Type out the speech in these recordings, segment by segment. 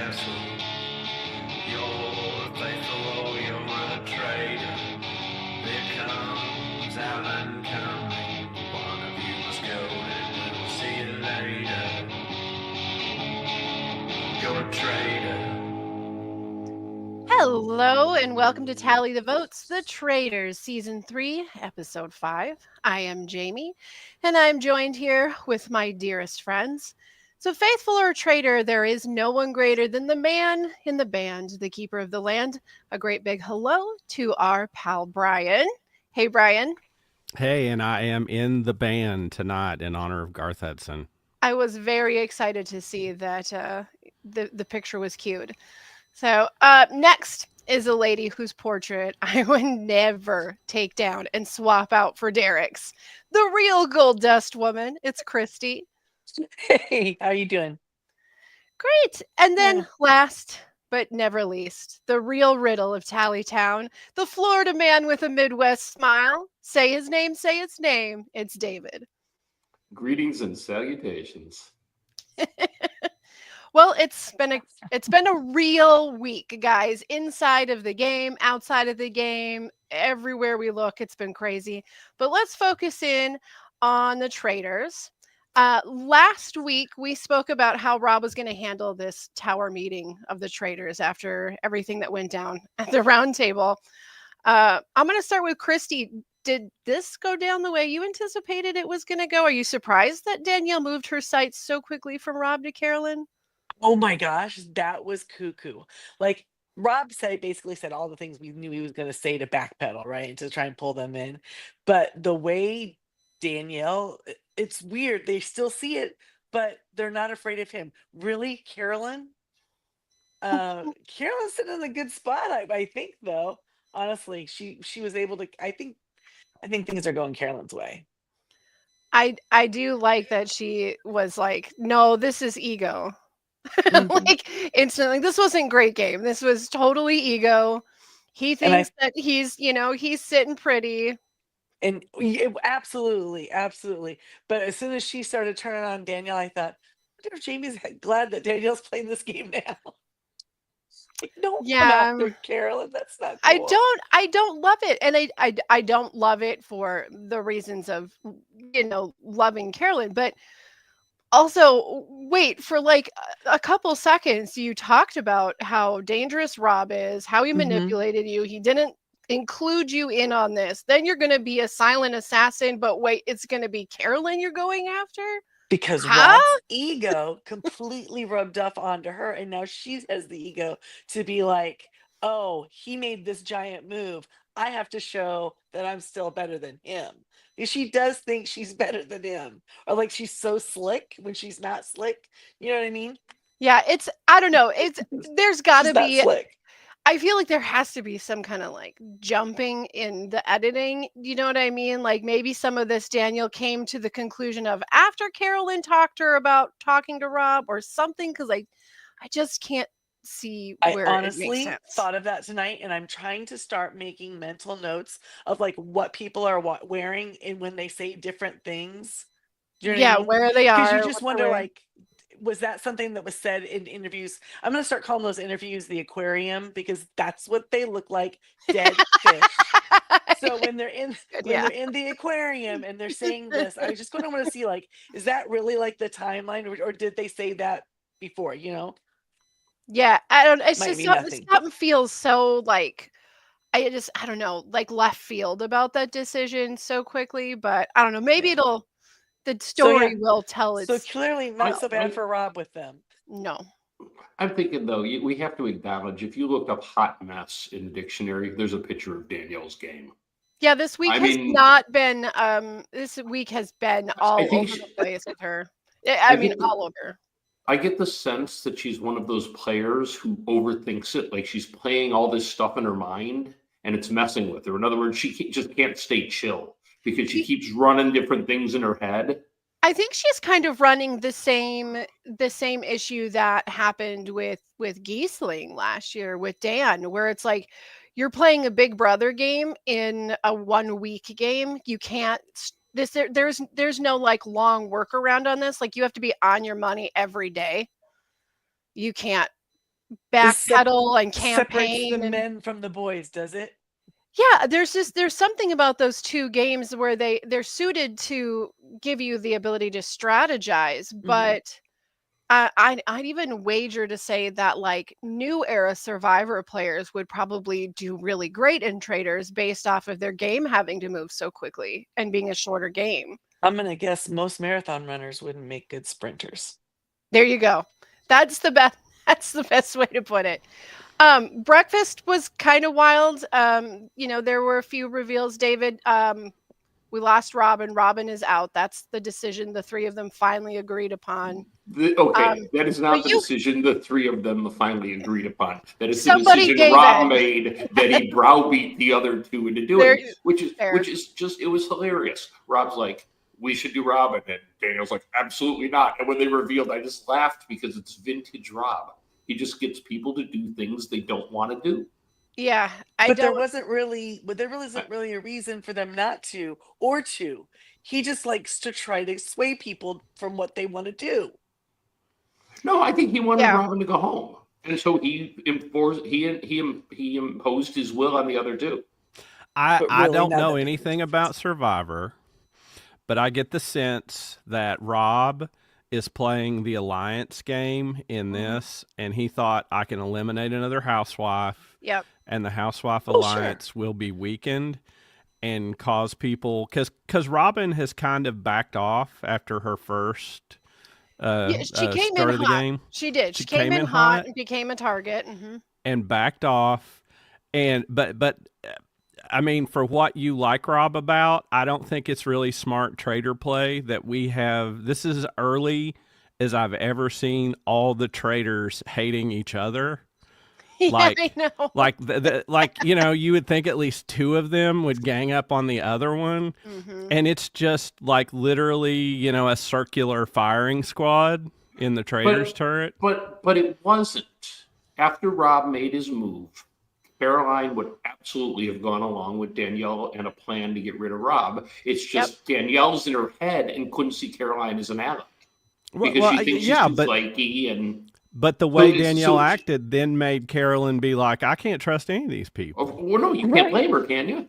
castle. You're faithful or you're a traitor. There comes Alan coming. One of you must go and we'll see you later. You're a traitor. Hello and welcome to Tally the Votes, The Traitors, Season 3, Episode 5. I am Jamie, and I'm joined here with my dearest friends. So, faithful or traitor, there is no one greater than the man in the band, the keeper of the land. A great big hello to our pal Brian. Hey, Brian. Hey, and I am in the band tonight in honor of Garth Edson. I was very excited to see that the picture was cute. So, next is a lady whose portrait I would never take down and swap out for Derek's. The real gold dust woman. It's Christy. Hey, how you doing? Great. And then Yeah. last but never least, the real riddle of Tallytown, the Florida man with a Midwest smile. Say his name, say its name. It's David. Greetings and salutations. Well, it's been a real week, guys. Inside of the game, outside of the game, everywhere we look, it's been crazy. But let's focus in on the Traitors. Last week, we spoke about how Rob was going to handle this tower meeting of the Traitors after everything that went down at the round table. I'm going to start with Christy. Did this go down the way you anticipated it was going to go? Are you surprised that Danielle moved her sights so quickly from Rob to Carolyn? Oh my gosh, that was cuckoo. Like Rob basically said all the things we knew he was going to say to backpedal, right? And to try and pull them in. But the way Danielle, it's weird. They still see it, but they're not afraid of him. Really, Carolyn? Carolyn's sitting in a good spot, I think, though. Honestly, she was able to. I think things are going Carolyn's way. I do like that she was like, no, this is ego. Mhm. Like instantly, this wasn't great game. This was totally ego. He And I thinks that he's sitting pretty. And absolutely, absolutely. But as soon as she started turning on Danielle, I thought, I wonder if Jamie's glad that Danielle's playing this game now. Like, don't come Yeah, after Carolyn. That's not I cool. don't love it, and I don't love it for the reasons of loving Carolyn, but also wait for like a couple seconds. You talked about how dangerous Rob is, how he hmm manipulated you. He didn't include you in on this. Then you're going to be a silent assassin, but wait, it's going to be Carolyn you're going after? Because Huh? Rob's ego completely rubbed off onto her, and now she has the ego to be like, oh, he made this giant move. I have to show that I'm still better than him. Because she does think she's better than him. Or like she's so slick when she's not slick. You know what I mean? Yeah, I don't know. There's got She's to not be slick. I feel like there has to be some kind of like jumping in the editing. You know what I mean? Like maybe some of this Daniel came to the conclusion of after Carolyn talked to her about talking to Rob or something because I just can't see I where it makes honestly sense. thought of that tonight, and I'm trying to start making mental notes of like what people are wearing and when they say different things. Do you know what I Yeah, mean? where they Because you are, just what they're wonder, wearing. like, was that something that was said in interviews? I'm gonna start calling those interviews the aquarium because that's what they look like, dead fish. So Good, when yeah. they're in the aquarium and they're saying this, I just kind of want to see like, is that really like the timeline, or did they say that before? Yeah, I don't it's Might just be nothing. something feels so like I don't know, like left field about that decision so quickly, but I don't know, maybe Yeah. the So story yeah. will tell So its clearly I, not so bad I for Rob with them. no. I'm thinking though, we have to acknowledge if you look up hot mess in the dictionary, there's a picture of Danielle's game. Yeah, this week I has mean, not been, this week has been I all think over the she, place with her. I I mean, get the all over. I get the sense that she's one of those players who overthinks it. Like she's playing all this stuff in her mind and it's messing with her. In other words, just can't stay chill because she She keeps running different things in her head. I think she's kind of running the same issue that happened with Giesling last year with Dan, where it's like you're playing a Big Brother game in a 1 week game. You can't there's no like long workaround on this. Like you have to be on your money every day. You can't This backpedal and separates the campaign and men from the boys, does it? yeah, there's something about those two games where they're suited to give you the ability to strategize, but I'd even wager to say that like new era Survivor players would probably do really great in Traitors based off of their game having to move so quickly and being a shorter game. I'm gonna guess most marathon runners wouldn't make good sprinters. There you go. That's the best. That's the best way to put it. Breakfast was kind of wild. There were a few reveals. David, we lost Robin. Robin is out. That's the decision the three of them finally agreed upon. That is not but the you- decision the three of them finally agreed upon. That is the Somebody decision gave Rob in. made that he browbeat the other two into There- doing, which fair. is just it was hilarious. Rob's like, we should do Robin, and Daniel's like, absolutely not. And when they revealed, I just laughed because it's vintage Rob. He just gets people to do things they don't want to do. Yeah, But there wasn't really, isn't really a reason for them not to or to. He just likes to try to sway people from what they want to do. No, I think he wanted Yeah. Robin to go home, and so he imposed his will on the other two. I really don't not know that anything about Survivor, but I get the sense that Rob is playing the alliance game in this, and he thought I can eliminate another housewife, Yep. and the housewife Oh, sure. alliance will be weakened and cause people because Robin has kind of backed off after her first she came start in of the hot. game. She did. She She came came in in hot hot. and became a target. Mm-hmm. And backed off, and but I mean, for what you like Rob about, I don't think it's really smart trader play that we have. This is early as I've ever seen all the traders hating each other. Like, I know. like you would think at least two of them would gang up on the other one, and it's just like literally, a circular firing squad in the traders turret. But it wasn't. After Rob made his move, Caroline would absolutely have gone along with Danielle and a plan to get rid of Rob. It's just Danielle's in her head and couldn't see Caroline as an ally because she thinks she's too flaky and. But the way Danielle acted then made Carolyn be like, I can't trust any of these people. Well, no, you can't blame her, can you?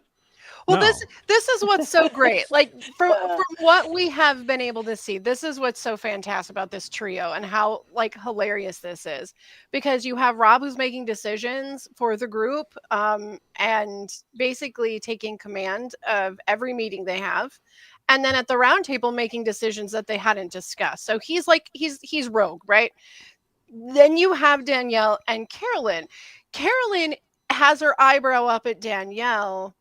Well, No. this is what's so great. Like from what we have been able to see, this is what's so fantastic about this trio and how like hilarious this is, because you have Rob who's making decisions for the group, and basically taking command of every meeting they have, and then at the round table making decisions that they hadn't discussed. So he's like he's rogue, right? Then you have Danielle and Carolyn. Carolyn has her eyebrow up at Danielle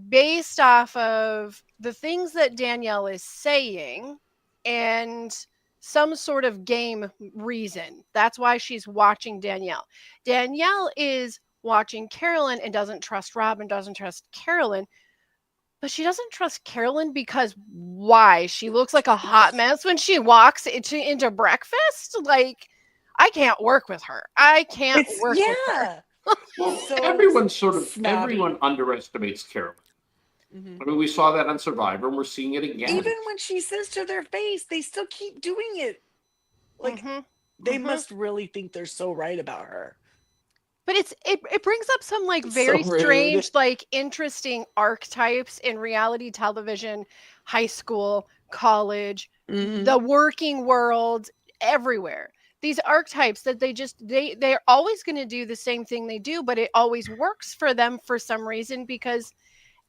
based off of the things that Danielle is saying and some sort of game reason. That's why she's watching Danielle. Danielle is watching Carolyn and doesn't trust Rob and doesn't trust Carolyn. But she doesn't trust Carolyn because why? She looks like a hot mess when she walks into breakfast. Like, I can't work with her. I can't work with her. Well, So everyone underestimates Carolyn. I mean, we saw that on Survivor, and we're seeing it again. Even when she says to their face, they still keep doing it. Like they must really think they're so right about her. But it brings up some like very strange, like interesting archetypes in reality television, high school, college, the working world, everywhere. These archetypes that they're always going to do the same thing they do, but it always works for them for some reason because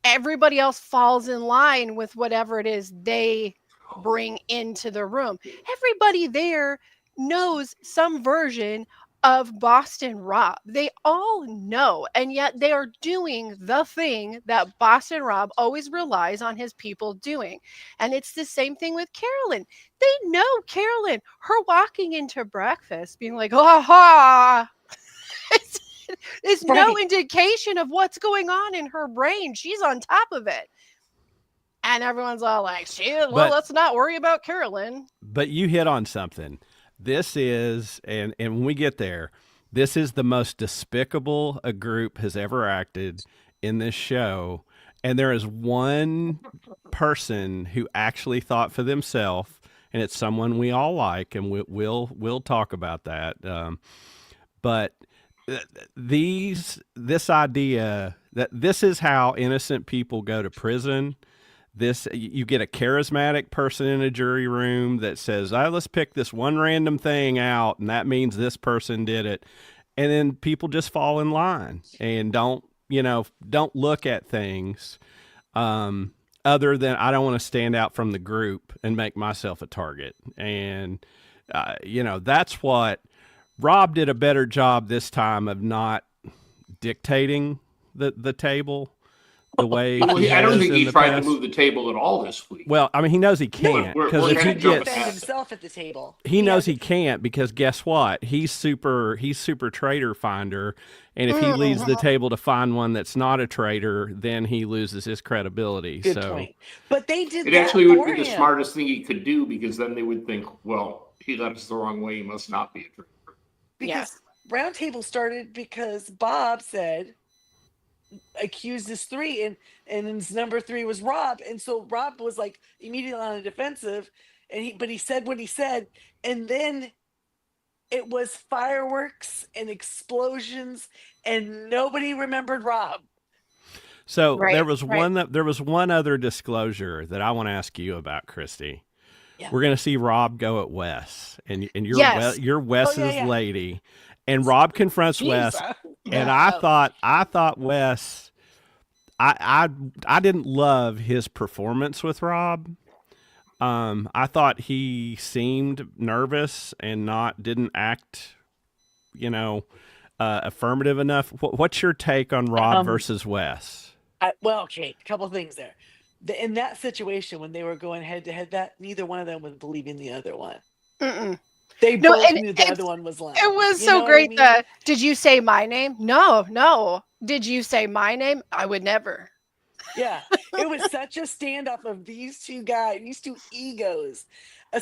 everybody else falls in line with whatever it is they bring into the room. Everybody there knows some version of Boston Rob. They all know, and yet they are doing the thing that Boston Rob always relies on his people doing. And it's the same thing with Carolyn. They know Carolyn, her walking into breakfast being like, ha. It's no indication of what's going on in her brain. She's on top of it. And everyone's all like, let's not worry about Carolyn. But you hit on something. This is, and when we get there, this is the most despicable a group has ever acted in this show. And there is one person who actually thought for themselves, and it's someone we all like, and we'll talk about that. but this idea that this is how innocent people go to prison. This, you get a charismatic person in a jury room that says, let's pick this one random thing out, and that means this person did it. And then people just fall in line and don't look at things other than, I don't want to stand out from the group and make myself a target. And, that's what Rob did a better job this time of not dictating the table the way Well, he I don't has think in he the tried past. to move the table at all this week. Well, I mean, he knows he can't, we're because if gonna he jump gets, ahead. himself at the table. he knows he can't, because guess what? He's super traitor finder, and if he leaves the table to find one that's not a traitor, then he loses his credibility. Good so point. But they did It that actually would for be the him. smartest thing he could do, because then they would think, well, he led us the wrong way. He must not be a traitor. Because Roundtable started because Bob said, accused his three, and his number three was Rob, and so Rob was like immediately on the defensive, but he said what he said, and then it was fireworks and explosions, and nobody remembered Rob. So Right, there was right. there was one other disclosure that I want to ask you about, Christy. Yeah. We're going to see Rob go at Wes, and you're Yes. you're Wes's yeah. lady, and Rob confronts Wes, and I thought Wes, I didn't love his performance with Rob. I thought he seemed nervous and didn't act, affirmative enough. What's your take on Rob versus Wes? Okay, a couple things there. In that situation, when they were going head to head, that neither one of them was believing the other one. Mm-mm. They No, both and knew the other one was lying. It was You know so what I great. mean? Did you say my name? No. Did you say my name? I would never. Yeah, it was such a standoff of these two guys, these two egos.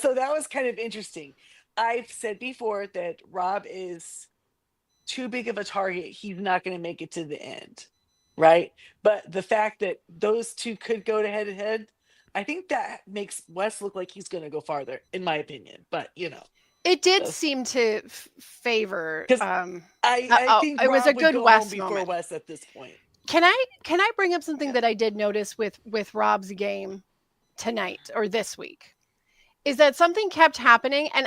So that was kind of interesting. I've said before that Rob is too big of a target. He's not going to make it to the end, right? But the fact that those two could go to head to head, I think that makes Wes look like he's going to go farther, in my opinion. But It did That's- seem to favor. 'Cause I think it was Rob a would good go Wes home before moment. Wes at this point. Can I bring up something that I did notice with Rob's game tonight or this week? Is that something kept happening, and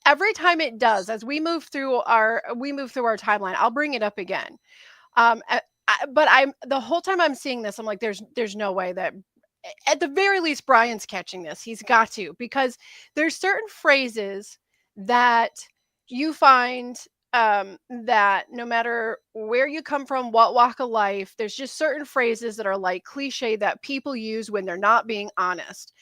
every time it does, as we move through our timeline, I'll bring it up again. But I'm the whole time I'm seeing this, I'm like, there's no way that, at the very least, Brian's catching this. He's got to, because there's certain phrases that you find, that no matter where you come from, what walk of life, there's just certain phrases that are like cliche that people use when they're not being honest.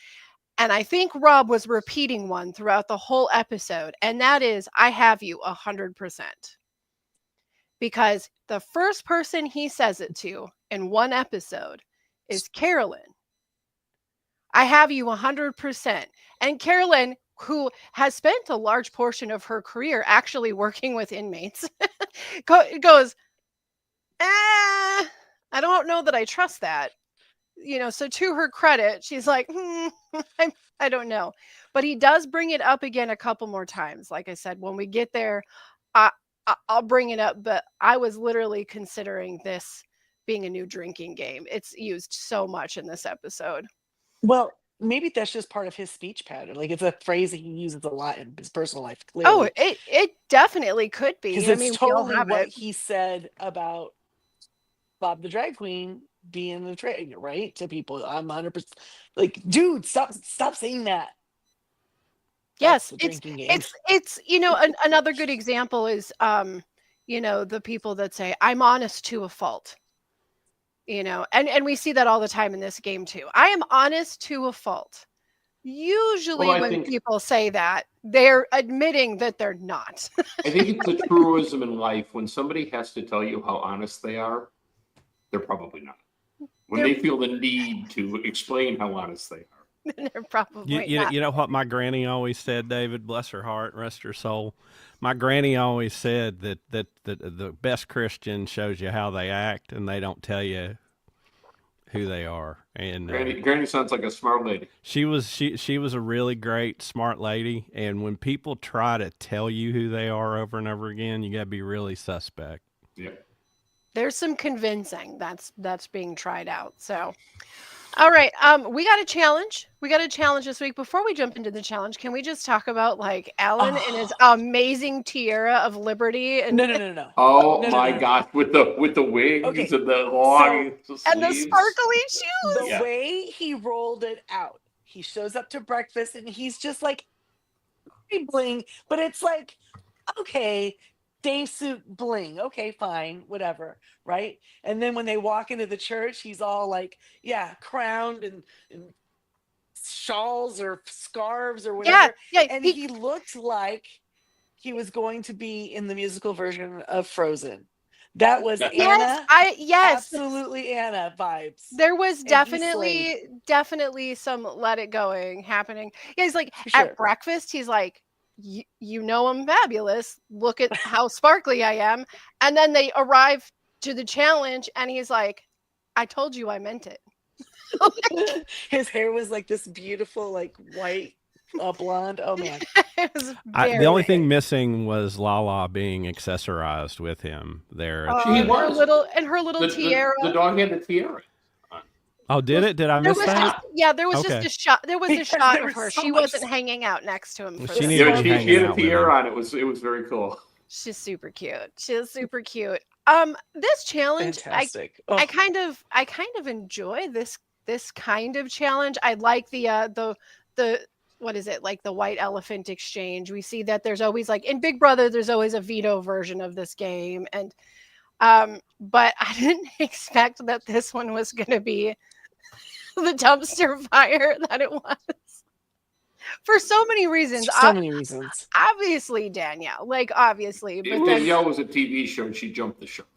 And I think Rob was repeating one throughout the whole episode, and that is, I have you 100%. Because the first person he says it to in one episode is Carolyn. I have you 100%. And Carolyn, who has spent a large portion of her career actually working with inmates, goes, I don't know that I trust that. So to her credit, she's like, I don't know. But he does bring it up again a couple more times. Like I said, when we get there, I'll bring it up. But I was literally considering this being a new drinking game. It's used so much in this episode. Well, maybe that's just part of his speech pattern. Like, it's a phrase that he uses a lot in his personal life. Oh, Clearly, it definitely could be. because I it's mean, we all totally have what it. he said about Bob the drag queen being the trade, right? To people, I'm 100%. Like, dude, stop saying that. Yes, That's the drinking game. it's another good example is the people that say I'm honest to a fault. And we see that all the time in this game too. I am honest to a fault. Usually Well, I when think- people say that, they're admitting that they're not. I think it's a truism in life. When somebody has to tell you how honest they are, they're probably not. When they feel the need to explain how honest they are. They're probably not. You know what my granny always said, David, bless her heart, rest her soul. My granny always said that the best Christian shows you how they act, and they don't tell you who they are. And Granny sounds like a smart lady. she was a really great, smart lady. And when people try to tell you who they are over and over again, you got to be really suspect. Yeah. There's some convincing that's being tried out. So, all right, we got a challenge. We got a challenge this week. Before we jump into the challenge, can we just talk about like Alan and his amazing tiara of liberty and No. Oh No, my no. gosh, with the wigs Okay, and the long and the sleeves. sparkly shoes? The Yeah. way he rolled it out, he shows up to breakfast and he's just like bling, but it's like, okay, day suit bling. Okay, fine, whatever, right? And then when they walk into the church, he's all like, yeah, crowned and shawls or scarves or whatever. Yeah, And he looked like he was going to be in the musical version of Frozen. That was Anna. Yes, Absolutely Anna vibes. there was And he slayed. definitely some let it going happening. Yeah, he's like For sure. at breakfast, he's like, you know I'm fabulous. Look at how sparkly I am. And then they arrive to the challenge, and he's like, I told you I meant it. His hair was like this beautiful, like white blonde. Oh man. It was The only thing very- missing was Lala being accessorized with him there. She and her was. little tiara. The dog had the tiara. Oh, did it? Did I There miss was that? there was Okay. just a shot. There was a Because shot there of was her. so She much wasn't hanging out next to him. Well, For she the needed Yeah, to song. be she hanging had out a with tiara him. on. It was very cool. She's super cute. She is super cute. This challenge, Fantastic. I kind of enjoy this kind of challenge. I like the what is it, like the white elephant exchange. We see that there's always, like in Big Brother, there's always a veto version of this game, and but I didn't expect that this one was going to be the dumpster fire that it was for so many reasons. So many reasons. Obviously, Danielle, like obviously, but then Danielle was a TV show and she jumped the shark.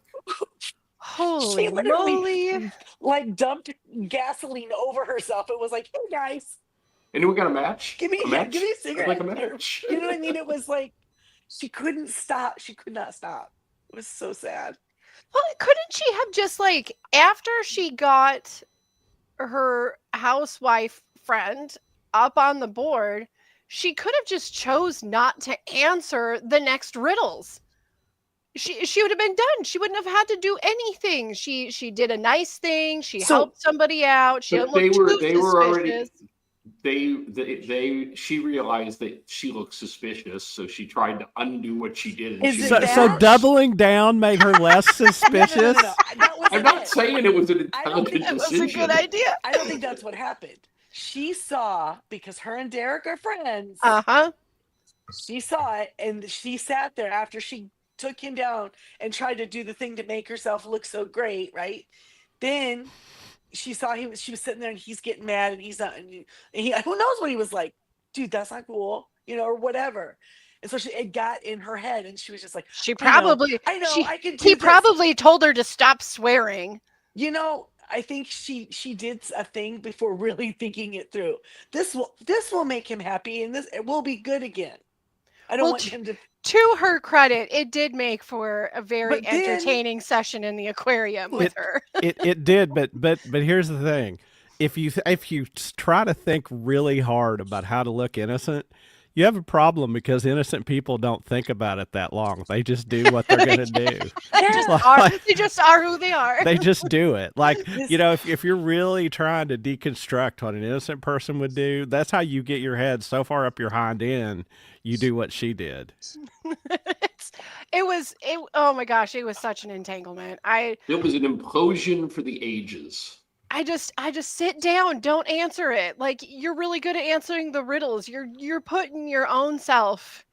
holy She literally moly. like dumped gasoline over herself. It was like, hey guys, And then we got a match. give me a yeah, match? give me a cigarette. Like a match. You know what I mean? It was like she couldn't stop. She could not stop. It was so sad. Well, couldn't she have just like after she got her housewife friend up on the board, she could have just chose not to answer the next riddles. She would have been done. She wouldn't have had to do anything. She did a nice thing. She So- helped somebody out. She But didn't look they too were already. suspicious. She realized that she looked suspicious, so she tried to undo what she did. And Is she it So, was- so that? doubling down made her less suspicious. No. That wasn't I'm not it. saying it was an I don't think intelligent That was a decision. good idea. I don't think that's what happened. She saw, because her and Derek are friends, Uh-huh. she saw it and she sat there after she took him down and tried to do the thing to make herself look so great, right? Then she saw she was sitting there and he's getting mad and he's not, and he, who knows what he was like, dude, that's not cool, or whatever. And so it got in her head and she was just like, She I know, probably I know, she- I can do he this. probably told her to stop swearing. I think she did a thing before really thinking it through. This will make him happy, and it will be good again. I don't Well, want him to. To her credit, it did make for a very But then- entertaining session in the aquarium with her. It did, but here's the thing: if you try to think really hard about how to look innocent, you have a problem because innocent people don't think about it that long. They just do what they're going to do. They just are who they are. They just do it. Like, This- if you're really trying to deconstruct what an innocent person would do, that's how you get your head so far up your hind end, you do what she did. Oh my gosh, it was such an entanglement. It was an implosion for the ages. I just sit down, don't answer it. Like, you're really good at answering the riddles. You're putting your own self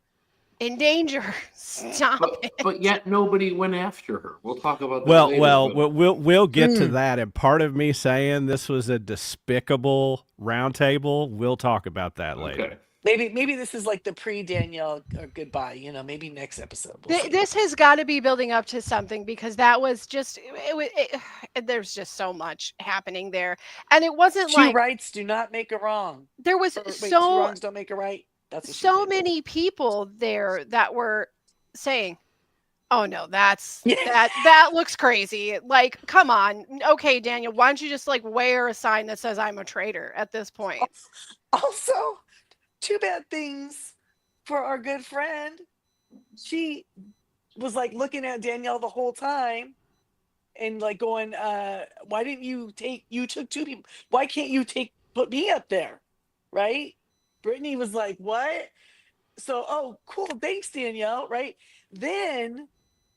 in danger. Stop it. But yet nobody went after her. We'll talk about that Well, later. well, but- we'll get to that. And part of me saying this was a despicable roundtable, we'll talk about that later. okay. Maybe this is like the pre-Danielle goodbye. Maybe next episode. We'll see. This has got to be building up to something, because that was just there's just so much happening there, and it wasn't Two like rights do not make a wrong. there was Or, wait, two so wrongs don't make a right. That's what she so did. many people there that were saying, Oh no, that's Yeah. that looks crazy. Like, come on. Okay, Daniel, why don't you just like wear a sign that says I'm a traitor at this point? Also, two bad things for our good friend. She was like looking at Danielle the whole time and like going, why didn't you took two people. Why can't you put me up there? Right? Brittany was like, what? So, oh, cool. Thanks, Danielle. Right? Then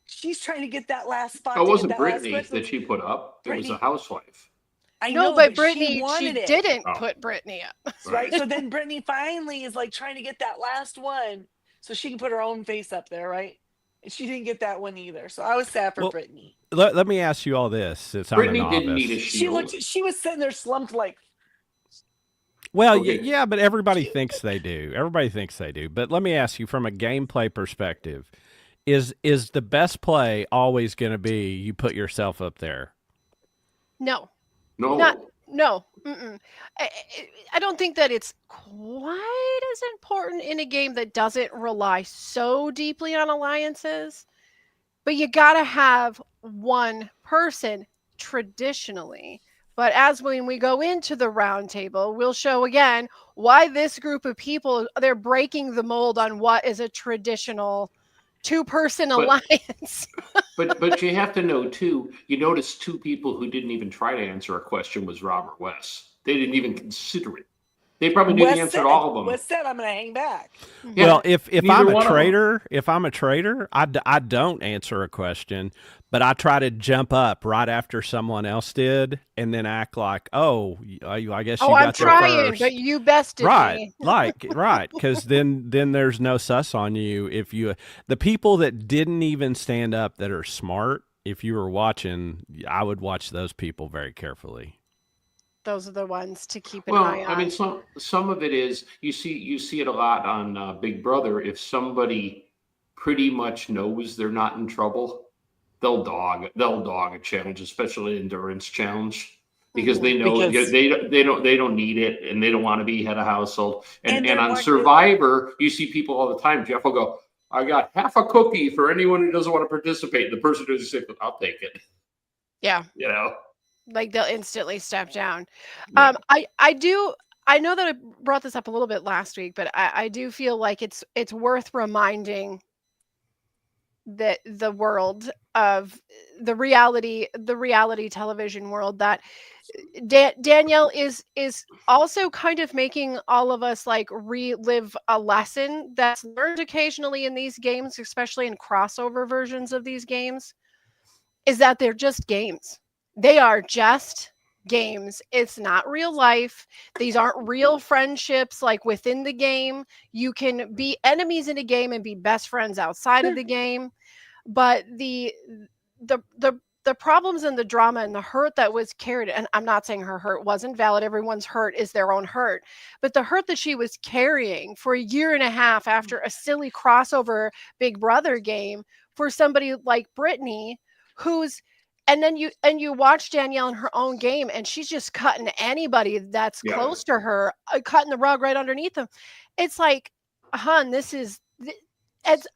she's trying to get that last spot It to get wasn't that last Brittany question. that she put up. It was a Brittany, housewife. I No, know, but but Brittany, she wanted it. didn't Oh. put Brittany up. Right? So then Brittany finally is like trying to get that last one so she can put her own face up there, right? And she didn't get that one either. So I was sad for Well, Brittany. Let me ask you all this, since Brittany I'm a didn't need a novice. shield. She was sitting there slumped like, Well, Okay. yeah, but everybody thinks they do. Everybody thinks they do. But let me ask you, from a gameplay perspective, is the best play always going to be you put yourself up there? No. No. No. Mm-mm. I don't think that it's quite as important in a game that doesn't rely so deeply on alliances. But you got to have one person traditionally. But as when we go into the round table, we'll show again why this group of people, they're breaking the mold on what is a traditional two-person alliance. But you have to know too. You notice two people who didn't even try to answer a question was Robert West. They didn't even consider it. They probably didn't answer all of them. West said, I'm going to hang back. Yeah, Well, if neither I'm a one of them. traitor, I don't answer a question, but I try to jump up right after someone else did, and then act like, oh, I guess you I'm got there trying, first. but you bested Right, me. right, because then there's no sus on you if you. The people that didn't even stand up that are smart, if you were watching, I would watch those people very carefully. Those are the ones to keep an eye on. I mean, some of it is you see it a lot on Big Brother. If somebody pretty much knows they're not in trouble, they'll dog a challenge, especially an endurance challenge, because they know they don't need it and they don't want to be head of household. And on Survivor, you see people all the time. Jeff will go, "I got half a cookie for anyone who doesn't want to participate." The person who's sick, I'll take it. Yeah. You know. Like they'll instantly step down. Yeah. I know that I brought this up a little bit last week, but I do feel like it's worth reminding that the world of the reality television world that Danielle is also kind of making all of us like relive a lesson that's learned occasionally in these games, especially in crossover versions of these games, is that they're just games. They are just games. It's not real life. These aren't real friendships like within the game. You can be enemies in a game and be best friends outside of the game. But the problems and the drama and the hurt that was carried, and I'm not saying her hurt wasn't valid. Everyone's hurt is their own hurt. But the hurt that she was carrying for a year and a half after a silly crossover Big Brother game for somebody like Brittany, and then you watch Danielle in her own game, and she's just cutting anybody that's close to her, cutting the rug right underneath them. It's like, hun,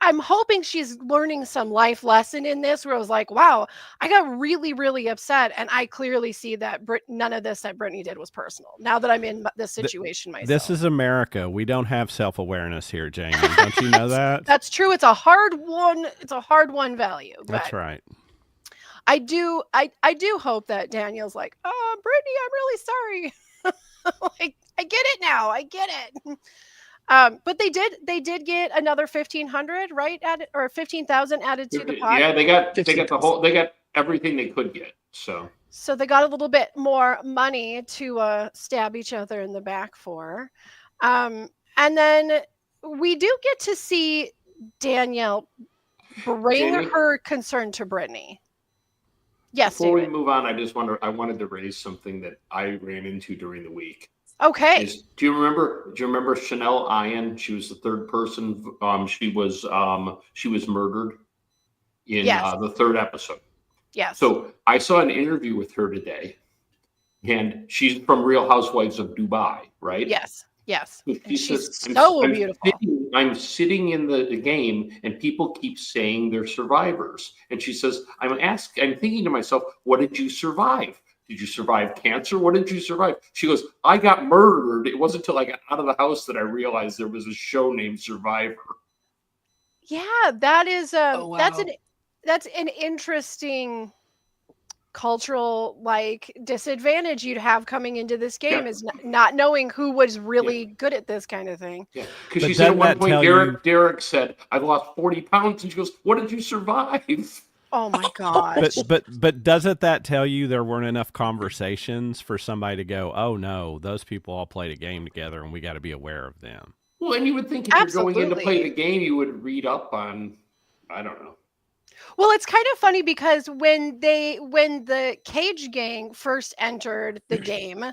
I'm hoping she's learning some life lesson in this, where I was like, wow, I got really, really upset, and I clearly see that none of this that Brittany did was personal. Now that I'm in this situation myself. This is America. We don't have self-awareness here, Jamie. Don't you know that? That's true. It's a hard one. It's a hard one value. That's right. I do hope that Danielle's like, oh, Brittany, I'm really sorry. Like, I get it now. I get it. But they did get another 1,500, right? Or 15,000 added to the pot. Yeah, they got everything they could get. So they got a little bit more money to stab each other in the back for. And then we do get to see Danielle bring her concern to Brittany. Yes, before David. we move on, I wanted to raise something that I ran into during the week. Okay. Do you remember Chanel Ian? She was the third person. She was murdered in the third episode. Yes. So I saw an interview with her today, and she's from Real Housewives of Dubai, right? Yes. She says, so beautiful. I'm sitting in the game and people keep saying they're survivors. And she says, I'm thinking to myself, what did you survive? Did you survive cancer? What did you survive? She goes, I got murdered. It wasn't until I got out of the house that I realized there was a show named Survivor. Yeah, that is Oh, wow. that's an interesting cultural disadvantage you'd have coming into this game Yeah. is not knowing who was really good at this kind of thing. Yeah, because But she said at doesn't one that point, tell Derek said, I've lost 40 pounds. And she goes, what did you survive? Oh my gosh. But doesn't that tell you there weren't enough conversations for somebody to go, oh no, those people all played a game together and we got to be aware of them? Well, and you would think if you're going in to play Absolutely. the game, you would read up on, I don't know. Well, it's kind of funny because when the Cage Gang first entered the game,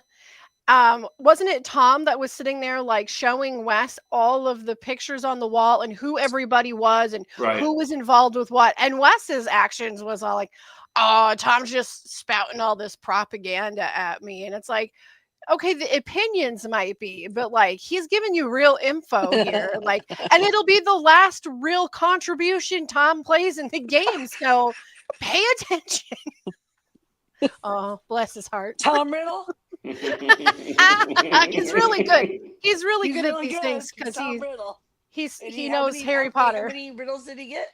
wasn't it Tom that was sitting there showing Wes all of the pictures on the wall and who everybody was and Right. who was involved with what? And Wes's actions was all like, oh, Tom's just spouting all this propaganda at me. And it's like, okay, the opinions might be, but he's giving you real info here. And it'll be the last real contribution Tom plays in the game. So pay attention. Oh, bless his heart. Tom Riddle? He's really good. He's really good at these things because Tom Riddle. he knows Harry Potter. How many riddles did he get?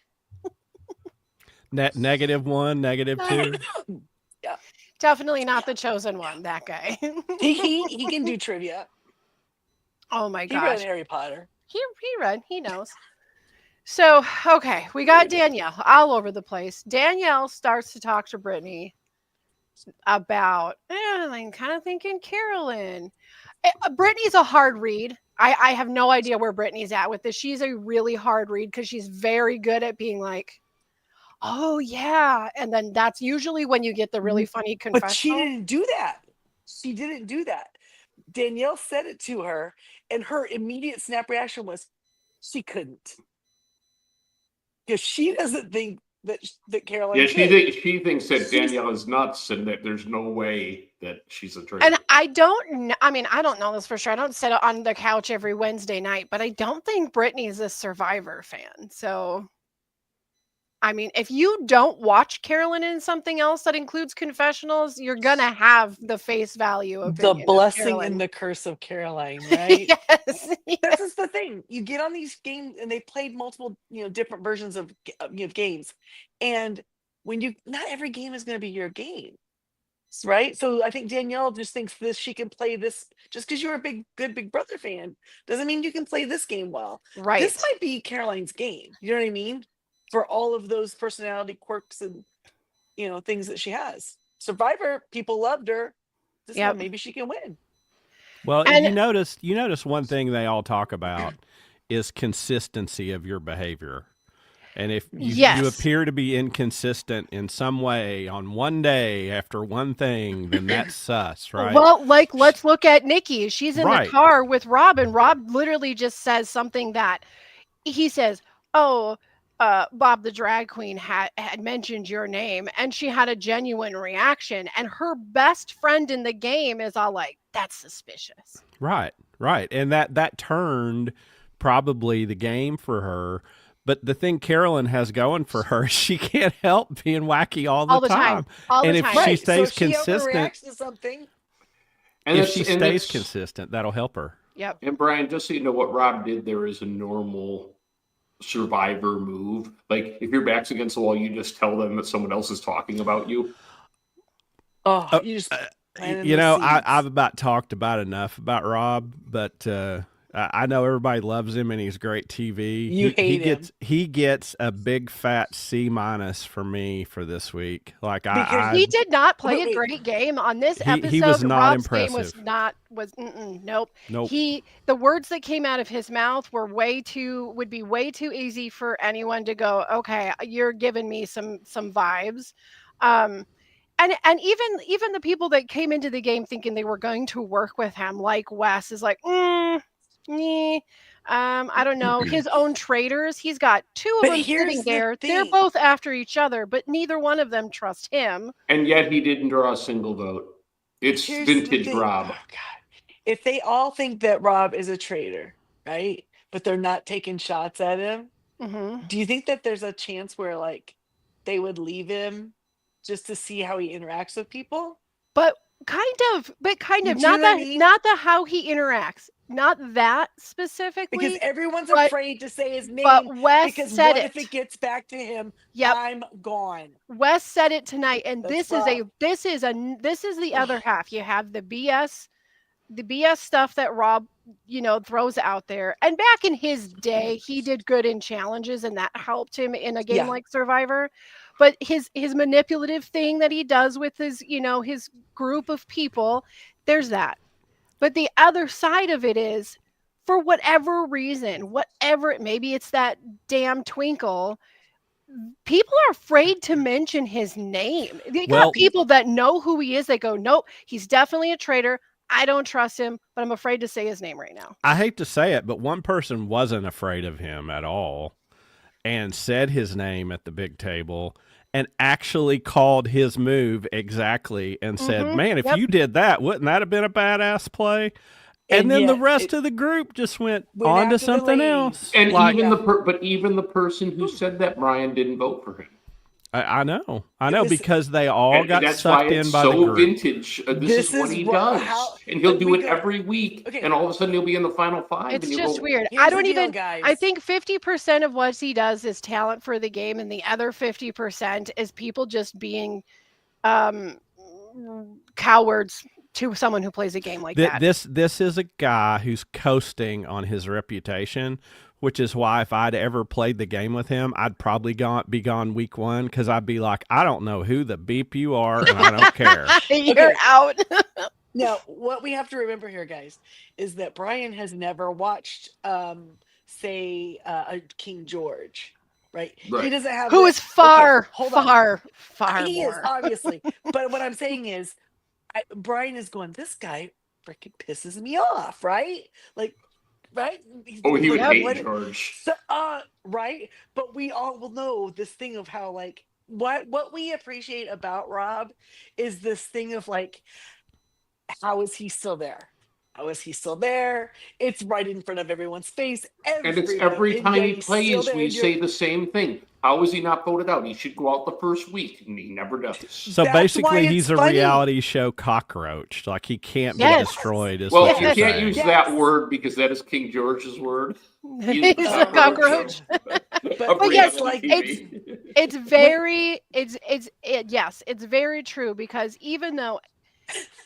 -1, -2. Yeah. Definitely not the chosen one, that guy. He can do trivia. Oh my He gosh. read Harry Potter. He knows. So, okay, we got Danielle all over the place. Danielle starts to talk to Brittany about, I'm kind of thinking Carolyn. Brittany's a hard read. I have no idea where Brittany's at with this. She's a really hard read because she's very good at being like, oh yeah. And then that's usually when you get the really funny confessional. But she didn't do that. She didn't do that. Danielle said it to her, and her immediate snap reaction was, she couldn't. Because she doesn't think that Caroline. Yeah, she thinks that Danielle is nuts and that there's no way that she's a traitor. And I don't know this for sure. I don't sit on the couch every Wednesday night, but I don't think Brittany's a Survivor fan. So, I mean, if you don't watch Carolyn in something else that includes confessionals, you're gonna have the face value of the blessing and the curse of Caroline, right? Yes. That's just the thing. You get on these games, and they played multiple, different versions of games, and not every game is going to be your game, right? So I think Danielle just thinks she can play this just because you're a good Big Brother fan doesn't mean you can play this game well. Right. This might be Caroline's game. You know what I mean? For all of those personality quirks and things that she has. Survivor, people loved her. This one, maybe she can win. Well, and you notice one thing they all talk about is consistency of your behavior. And if you appear to be inconsistent in some way on one day after one thing, then that's sus, right? Well, let's look at Nikki. She's in the car with Rob, and Rob literally just says something that he says, oh, Bob the drag queen had mentioned your name, and she had a genuine reaction, and her best friend in the game is all like, that's suspicious. Right. And that turned probably the game for her. But the thing Carolyn has going for her, she can't help being wacky all the time. And if she stays consistent, to something. And if she stays consistent, that'll help her. Yep. And Brian, just so you know, what Rob did there is a normal Survivor move. Like if your back's against the wall, you just tell them that someone else is talking about you. Oh, you just I've about talked about enough about Rob, but I know everybody loves him and he's great TV. He gets a big fat C- for me for this week. Because he did not play a great game on this episode. He was not Rob's impressive. Game nope. Nope. The words that came out of his mouth would be way too easy for anyone to go, okay, you're giving me some vibes. And even the people that came into the game thinking they were going to work with him, like Wes, is like, I don't know. His own traitors. He's got two of them sitting there. They're both after each other, but neither one of them trust him. And yet he didn't draw a single vote. It's vintage Rob. Oh, God. If they all think that Rob is a traitor, right? but they're not taking shots at him. Mhm. Do you think that there's a chance where like they would leave him just to see how he interacts with people? But kind You of, do you know what I mean? not the how he interacts, not that Because specifically, everyone's but afraid to say his but name Wes because said what if it. it gets back to him? Yep. I'm gone. Wes said it tonight, and That's this is rough. the other half. You have the BS stuff that Rob, throws out there. And back in his day, he did good in challenges, and that helped him in a game Yeah. like Survivor. But his manipulative thing that he does with his group of people, there's that. But the other side of it is, for whatever reason, maybe it's that damn Twinkle, people are afraid to mention his name. They got Well- people that know who he is. They go, nope, he's definitely a traitor. I don't trust him, but I'm afraid to say his name right now. I hate to say it, but one person wasn't afraid of him at all and said his name at the big table and actually called his move exactly and said, Mhm. man, if Yep. you did that, wouldn't that have been a badass play? And then the rest of the group just went on after to the something ladies. else. And Like, even the person who said that, Brian, didn't vote for him. I know, This- because they all And got that's why sucked it's in by the so group. vintage. This is what he does, and he'll but do we it go- every week. Okay. And all of a sudden, he'll be in the final five. It's and you'll just go, weird. Here's I the don't deal, even. guys. I think 50% of what he does is talent for the game, and the other 50% is people just being cowards to someone who plays a game like that. This is a guy who's coasting on his reputation, which is why if I'd ever played the game with him, I'd probably be gone week one because I'd be like, I don't know who the beep you are, and I don't care. You're Okay. out. Now, what we have to remember here, guys, is that Brian has never watched, say, a King George, right? He Right. doesn't have. Who that- is far, Okay, hold on. far He more. is obviously, but what I'm saying is, Brian is going. This guy freaking pisses me off, right? Like, right? Oh, he would Yep. hate George. So, right? But we all will know this thing of how like what we appreciate about Rob is this thing of like, how is he still there? How is he still there? It's right in front of everyone's face. And it's every and time yet he he's still plays, there, we and you're- say the same thing. How is he not voted out? He should go out the first week, and he never does. So That's why basically, it's he's a funny. reality show cockroach. Like he can't be Yes. destroyed. Is Well, what you you're can't saying. use Yes. that word because that is King George's word. He's a cockroach. But yes, like, It's very yes, it's very true, because even though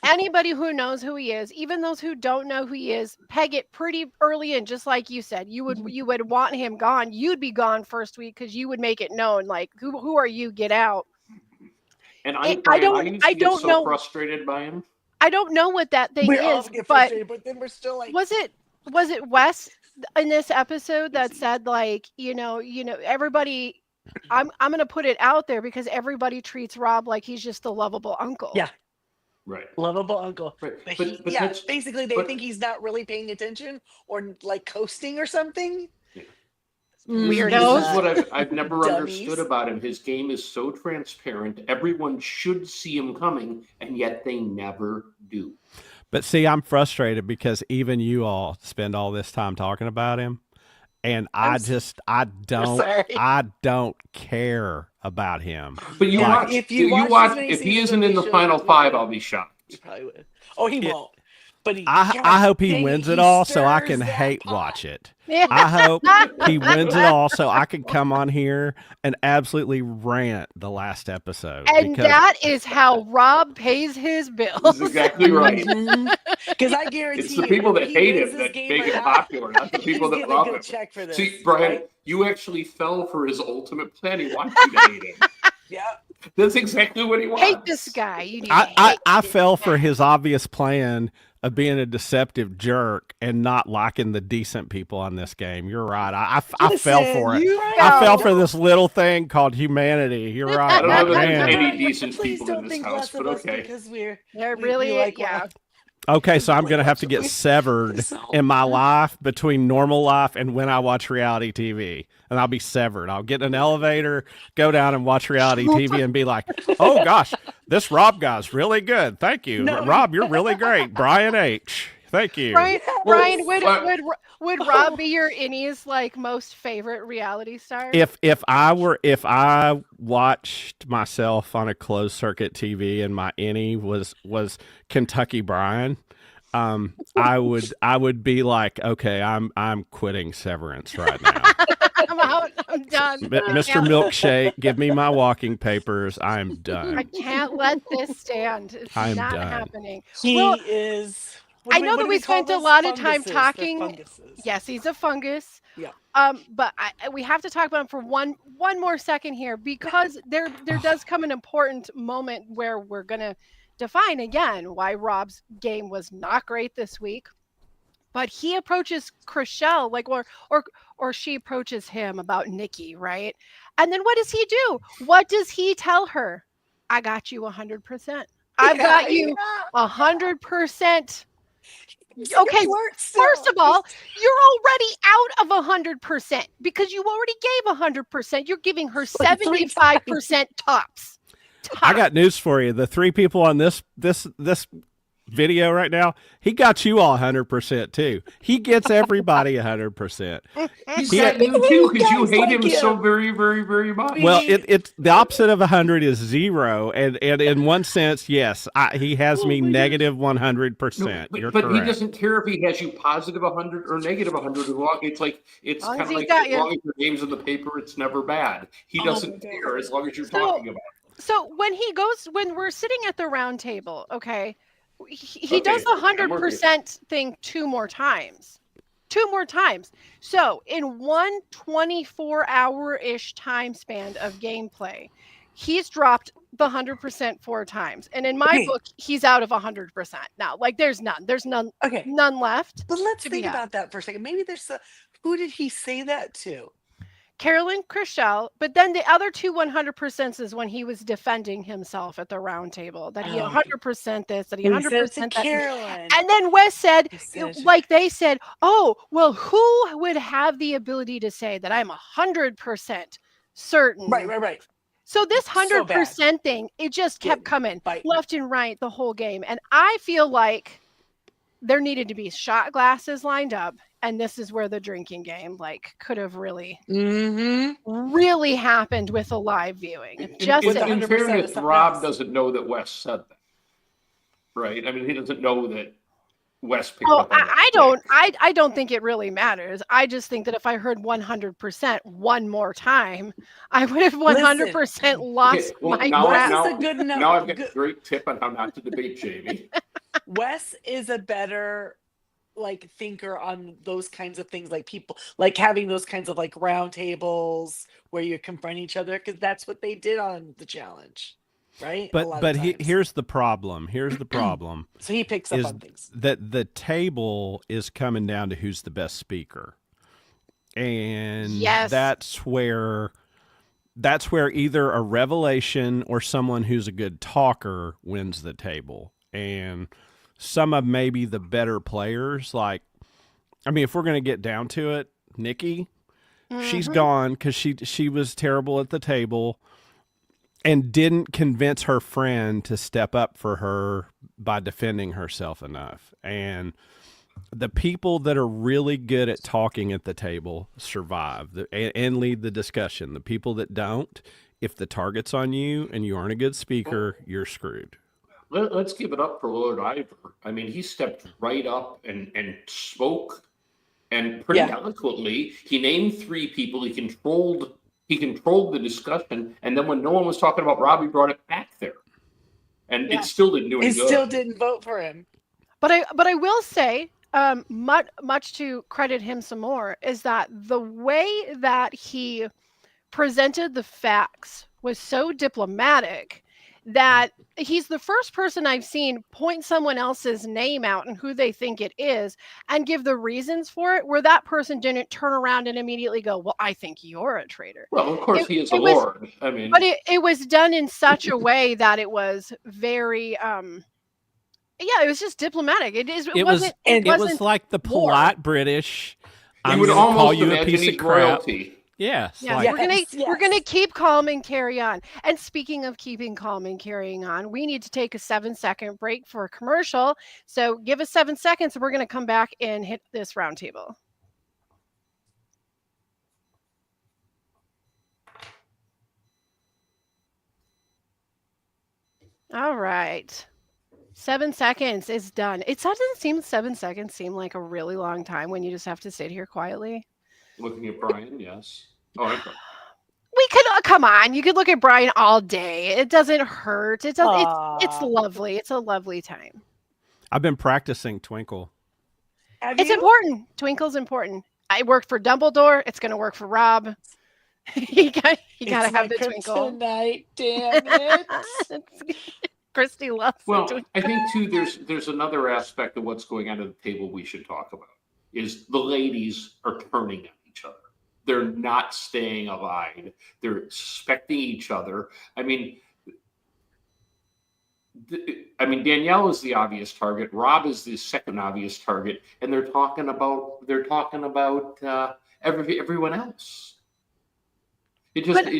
anybody who knows who he is, even those who don't know who he is, peg it pretty early in, just like you said. You would want him gone. You'd be gone first week because you would make it known, like, who are you? Get out. And I Brian, don't get so know. frustrated by him. I don't know what that thing we all is, get but frustrated, but then we're still like, was it Wes in this episode that said, like, everybody, I'm gonna put it out there because everybody treats Rob like he's just the lovable uncle. Yeah. Right. lovable uncle. Right. But, But yeah, that's- basically they but- think he's not really paying attention or like coasting or something. Yeah. Weirdos. This is what I've never Dummies. understood about him. His game is so transparent. Everyone should see him coming, and yet they never do. But see, I'm frustrated because even you all spend all this time talking about him, and I sorry. don't care about him. But you Like- watch, If you you watch watch as many if he seasons isn't of in the these final shows, five, yeah. I'll be shocked. He probably would. Oh, he won't. But he, I God hope he dang wins he it all so I stirs can that hate pot. watch it. Yeah. I hope he wins it all so I can come on here and absolutely rant the last episode. And because that is how Rob pays his bills. That's exactly right. Because I guarantee It's the you, people whether that he hate wins him this that game make or it not, popular, not the people he's that getting a love good him. check for this. See, Brian, right? you actually fell for his ultimate plan. He wants you to hate him. Yeah. That's exactly what he wants. Hate this guy. You need to I hate this fell for guy. his obvious plan of being a deceptive jerk and not liking the decent people on this game. You're right. I fell Listen, for it. you I fell fell. for this little thing called humanity. You're I right. don't know that Man. there's any decent Please people don't in this think house, less but of us okay. because we're There we really like yeah. Rob. Okay, so I'm Like, going to have to watch get it. severed So- in my life between normal life and when I watch reality TV. And I'll be severed. I'll get in an elevator, go down and watch reality TV and be like, oh gosh, this Rob guy's really good. Thank you. No. Rob, you're really great. Brian H. Thank you. Brian, Well, Brian, what- would Rob be your innie's like most favorite reality star? If I watched myself on a closed circuit TV and my innie was Kentucky Brian, I would be like, okay, I'm quitting Severance right now. I'm out. I'm done. Mr. Milkshake, give me my walking papers. I'm I done. can't let this stand. It's I'm not done. happening. He Well, is. I know that we spent a lot of time They're talking. funguses. Yes, he's a fungus. Yeah. But we have to talk about him for one more second here because there does come an important moment where we're gonna define again why Rob's game was not great this week. But he approaches Chriselle like or she approaches him about Nikki, right? And then what does he do? What does he tell her? I got you 100%. I've got you 100%. Okay, first of all, you're already out of 100% because you already gave 100%. You're giving her 75% tops. I got news for you. The three people on this video right now, he got you all 100% too. He gets everybody 100%. He's got you too because you hate him so very, very, very much. Well, it's the opposite of 100 is 0, and in one sense, yes, he has me negative 100%. No, You're but correct. he doesn't care if he has you positive 100 or negative 100. It's Long kind as of he's like got as you. long as your name's in the paper, it's never bad. He doesn't care as long as you're talking about it. So when we're sitting at the round table, okay, he does the 100% thing two more times. So in one 24-hour-ish time span of gameplay, he's dropped the 100% 4 times. And in my book, he's out of 100% now. Like there's none Okay. none left. But let's to be think had. about that for a second. Maybe who did he say that to? Carolyn Chriselle, but then the other two 100% is when he was defending himself at the round table that he 100% this, that he 100% that. Carolyn. And then Wes said, said- like they said, oh, well, who would have the ability to say that I'm 100% certain? Right. So this So 100% thing, it just kept coming left and right the whole game. And I feel like there needed to be shot glasses lined up. And this is where the drinking game could have really happened with a live viewing. In fairness, Rob doesn't know that Wes said that, right? I mean, he doesn't know that Wes picked up on that. I don't think it really matters. I just think that if I heard 100% one more time, I would have 100% lost my breath. Now I've got a great tip on how not to debate Jamie. Wes is a better thinker on those kinds of things, like people having those kinds of round tables where you confront each other, because that's what they did on the challenge, right? But here's the problem. So he picks up on things. That the table is coming down to who's the best speaker, and that's where either a revelation or someone who's a good talker wins the table. And some of maybe the better players, if we're going to get down to it, Nikki, she's gone because she was terrible at the table and didn't convince her friend to step up for her by defending herself enough. And the people that are really good at talking at the table survive and lead the discussion. The people that don't, if the target's on you and you aren't a good speaker, you're screwed. Let's give it up for Lord Ivor. I mean, he stepped right up and spoke, and pretty eloquently. He named 3 people. He controlled the discussion, and then when no one was talking about Rob, he brought it back there, and it still didn't do any good. It still didn't vote for him. But I will say, much to credit him some more, is that the way that he presented the facts was so diplomatic that he's the first person I've seen point someone else's name out and who they think it is and give the reasons for it, where that person didn't turn around and immediately go, well, I think you're a traitor. Well, of course he is a lord. I mean, but it was done in such a way that it was very, it was just diplomatic. It wasn't like the polite British. You would almost call you a piece of crap. Royalty. Yes. Yeah, Like, we're gonna keep calm and carry on. And speaking of keeping calm and carrying on, we need to take a 7-second break for a commercial. So give us 7 seconds, and we're gonna come back and hit this roundtable. All right. 7 seconds is done. It doesn't seem 7 seconds seem like a really long time when you just have to sit here quietly. Looking at Brian, yes. Oh, I'm sorry. We could come on. You could look at Brian all day. It doesn't hurt. It does. It's Aw. lovely. It's a lovely time. I've been practicing Twinkle. Have It's you? important. Twinkle's important. I worked for Dumbledore. It's going to work for Rob. you got to have the twinkle. Tonight, damn it. Christy loves Well, the twinkle. I think too, there's another aspect of what's going on at the table we should talk about. Is the ladies are turning on each other. They're not staying aligned. They're suspecting each other. I mean, Danielle is the obvious target. Rob is the second obvious target, and they're talking about everyone else. It just But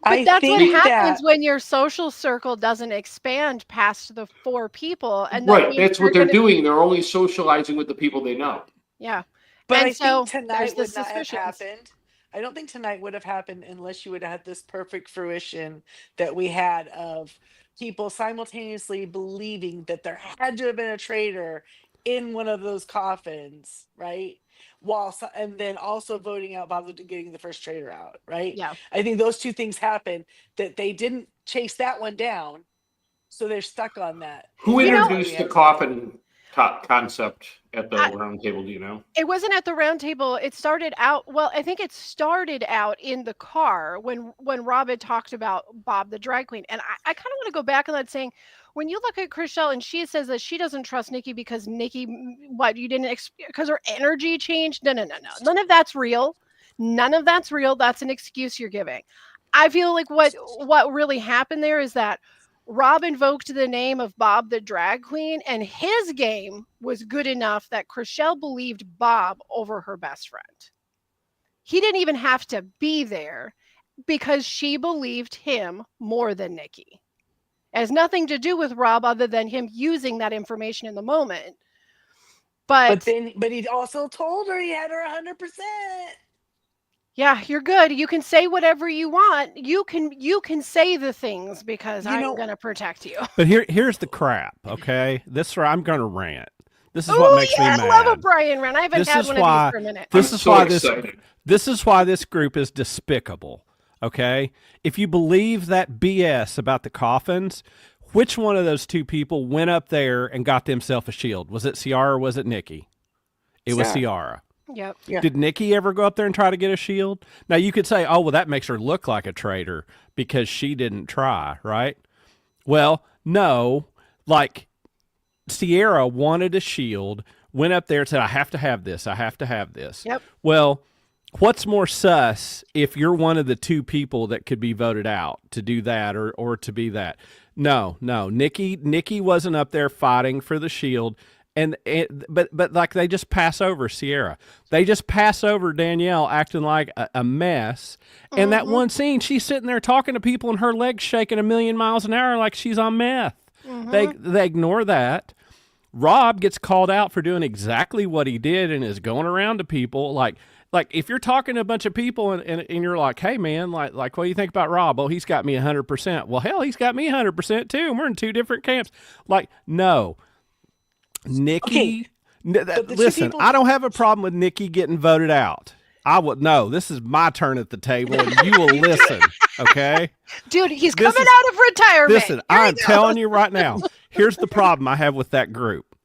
I that's what think happens that when your social circle doesn't expand past the 4 people, and that right. means That's you're what they're gonna- doing. They're only socializing with the people they know. Yeah, But and I so think there's tonight the would not have suspicions. happened. I don't think tonight would have happened unless you would have had this perfect fruition that we had of people simultaneously believing that there had to have been a traitor in one of those coffins, right? And then also voting out Bob getting the first traitor out, right? Yeah. I think those two things happened, that they didn't chase that one down, so they're stuck on that. Who You know- introduced the coffin concept at the round table? Do you know? It wasn't at the round table. It started out. Well, I think it started out in the car when Rob had talked about Bob the drag queen, and I kind of want to go back on that, saying when you look at Chriselle and she says that she doesn't trust Nikki because Nikki, what you didn't because her energy changed. No, none of that's real. None of that's real. That's an excuse you're giving. I feel like what really happened there is that Rob invoked the name of Bob the drag queen, and his game was good enough that Chriselle believed Bob over her best friend. He didn't even have to be there because she believed him more than Nikki. It has nothing to do with Rob other than him using that information in the moment. But he also told her he had her 100%. yeah, you're good. You can say whatever you want. You can say the things because I'm going to protect you. But here's the crap, okay? This is where I'm going to rant. This is what makes me mad. I love a Brian rant. I haven't had one of these for a minute. This is why this group is despicable, okay? If you believe that BS about the coffins, which one of those two people went up there and got themselves a shield? Was it Ciara or was it Nikki? It was Ciara. Yep. Yeah. Did Nikki ever go up there and try to get a shield? Now, you could say, oh, well, that makes her look like a traitor because she didn't try, right? Well, no. Like, Ciara wanted a shield, went up there and said, I have to have this. I have to have this. Yep. Well, what's more sus if you're one of the two people that could be voted out to do that or to be that? No. Nikki wasn't up there fighting for the shield. But like they just pass over Ciara. They just pass over Danielle acting like a mess. And that one scene, she's sitting there talking to people and her legs shaking a million miles an hour like she's on meth. They ignore that. Rob gets called out for doing exactly what he did and is going around to people like if you're talking to a bunch of people and you're like, hey man, like what do you think about Rob? Oh, he's got me 100%. Well, hell, he's got me 100% too. And we're in two different camps. Like, no. Nikki, listen, I don't have a problem with Nikki getting voted out. No, this is my turn at the table, and you will listen, okay? Dude, he's coming out of retirement. Listen, I'm telling you right now, here's the problem I have with that group.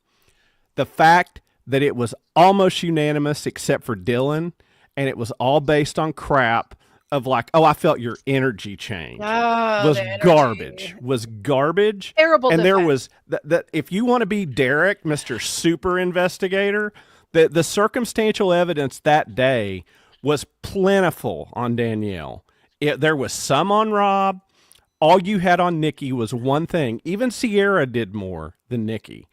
The fact that it was almost unanimous except for Dylan, and it was all based on crap of like, oh, I felt your energy change. Was garbage. Terrible. And there was that if you want to be Derek, Mr. Super Investigator, the circumstantial evidence that day was plentiful on Danielle. There was some on Rob. All you had on Nikki was one thing. Even Ciara did more than Nikki.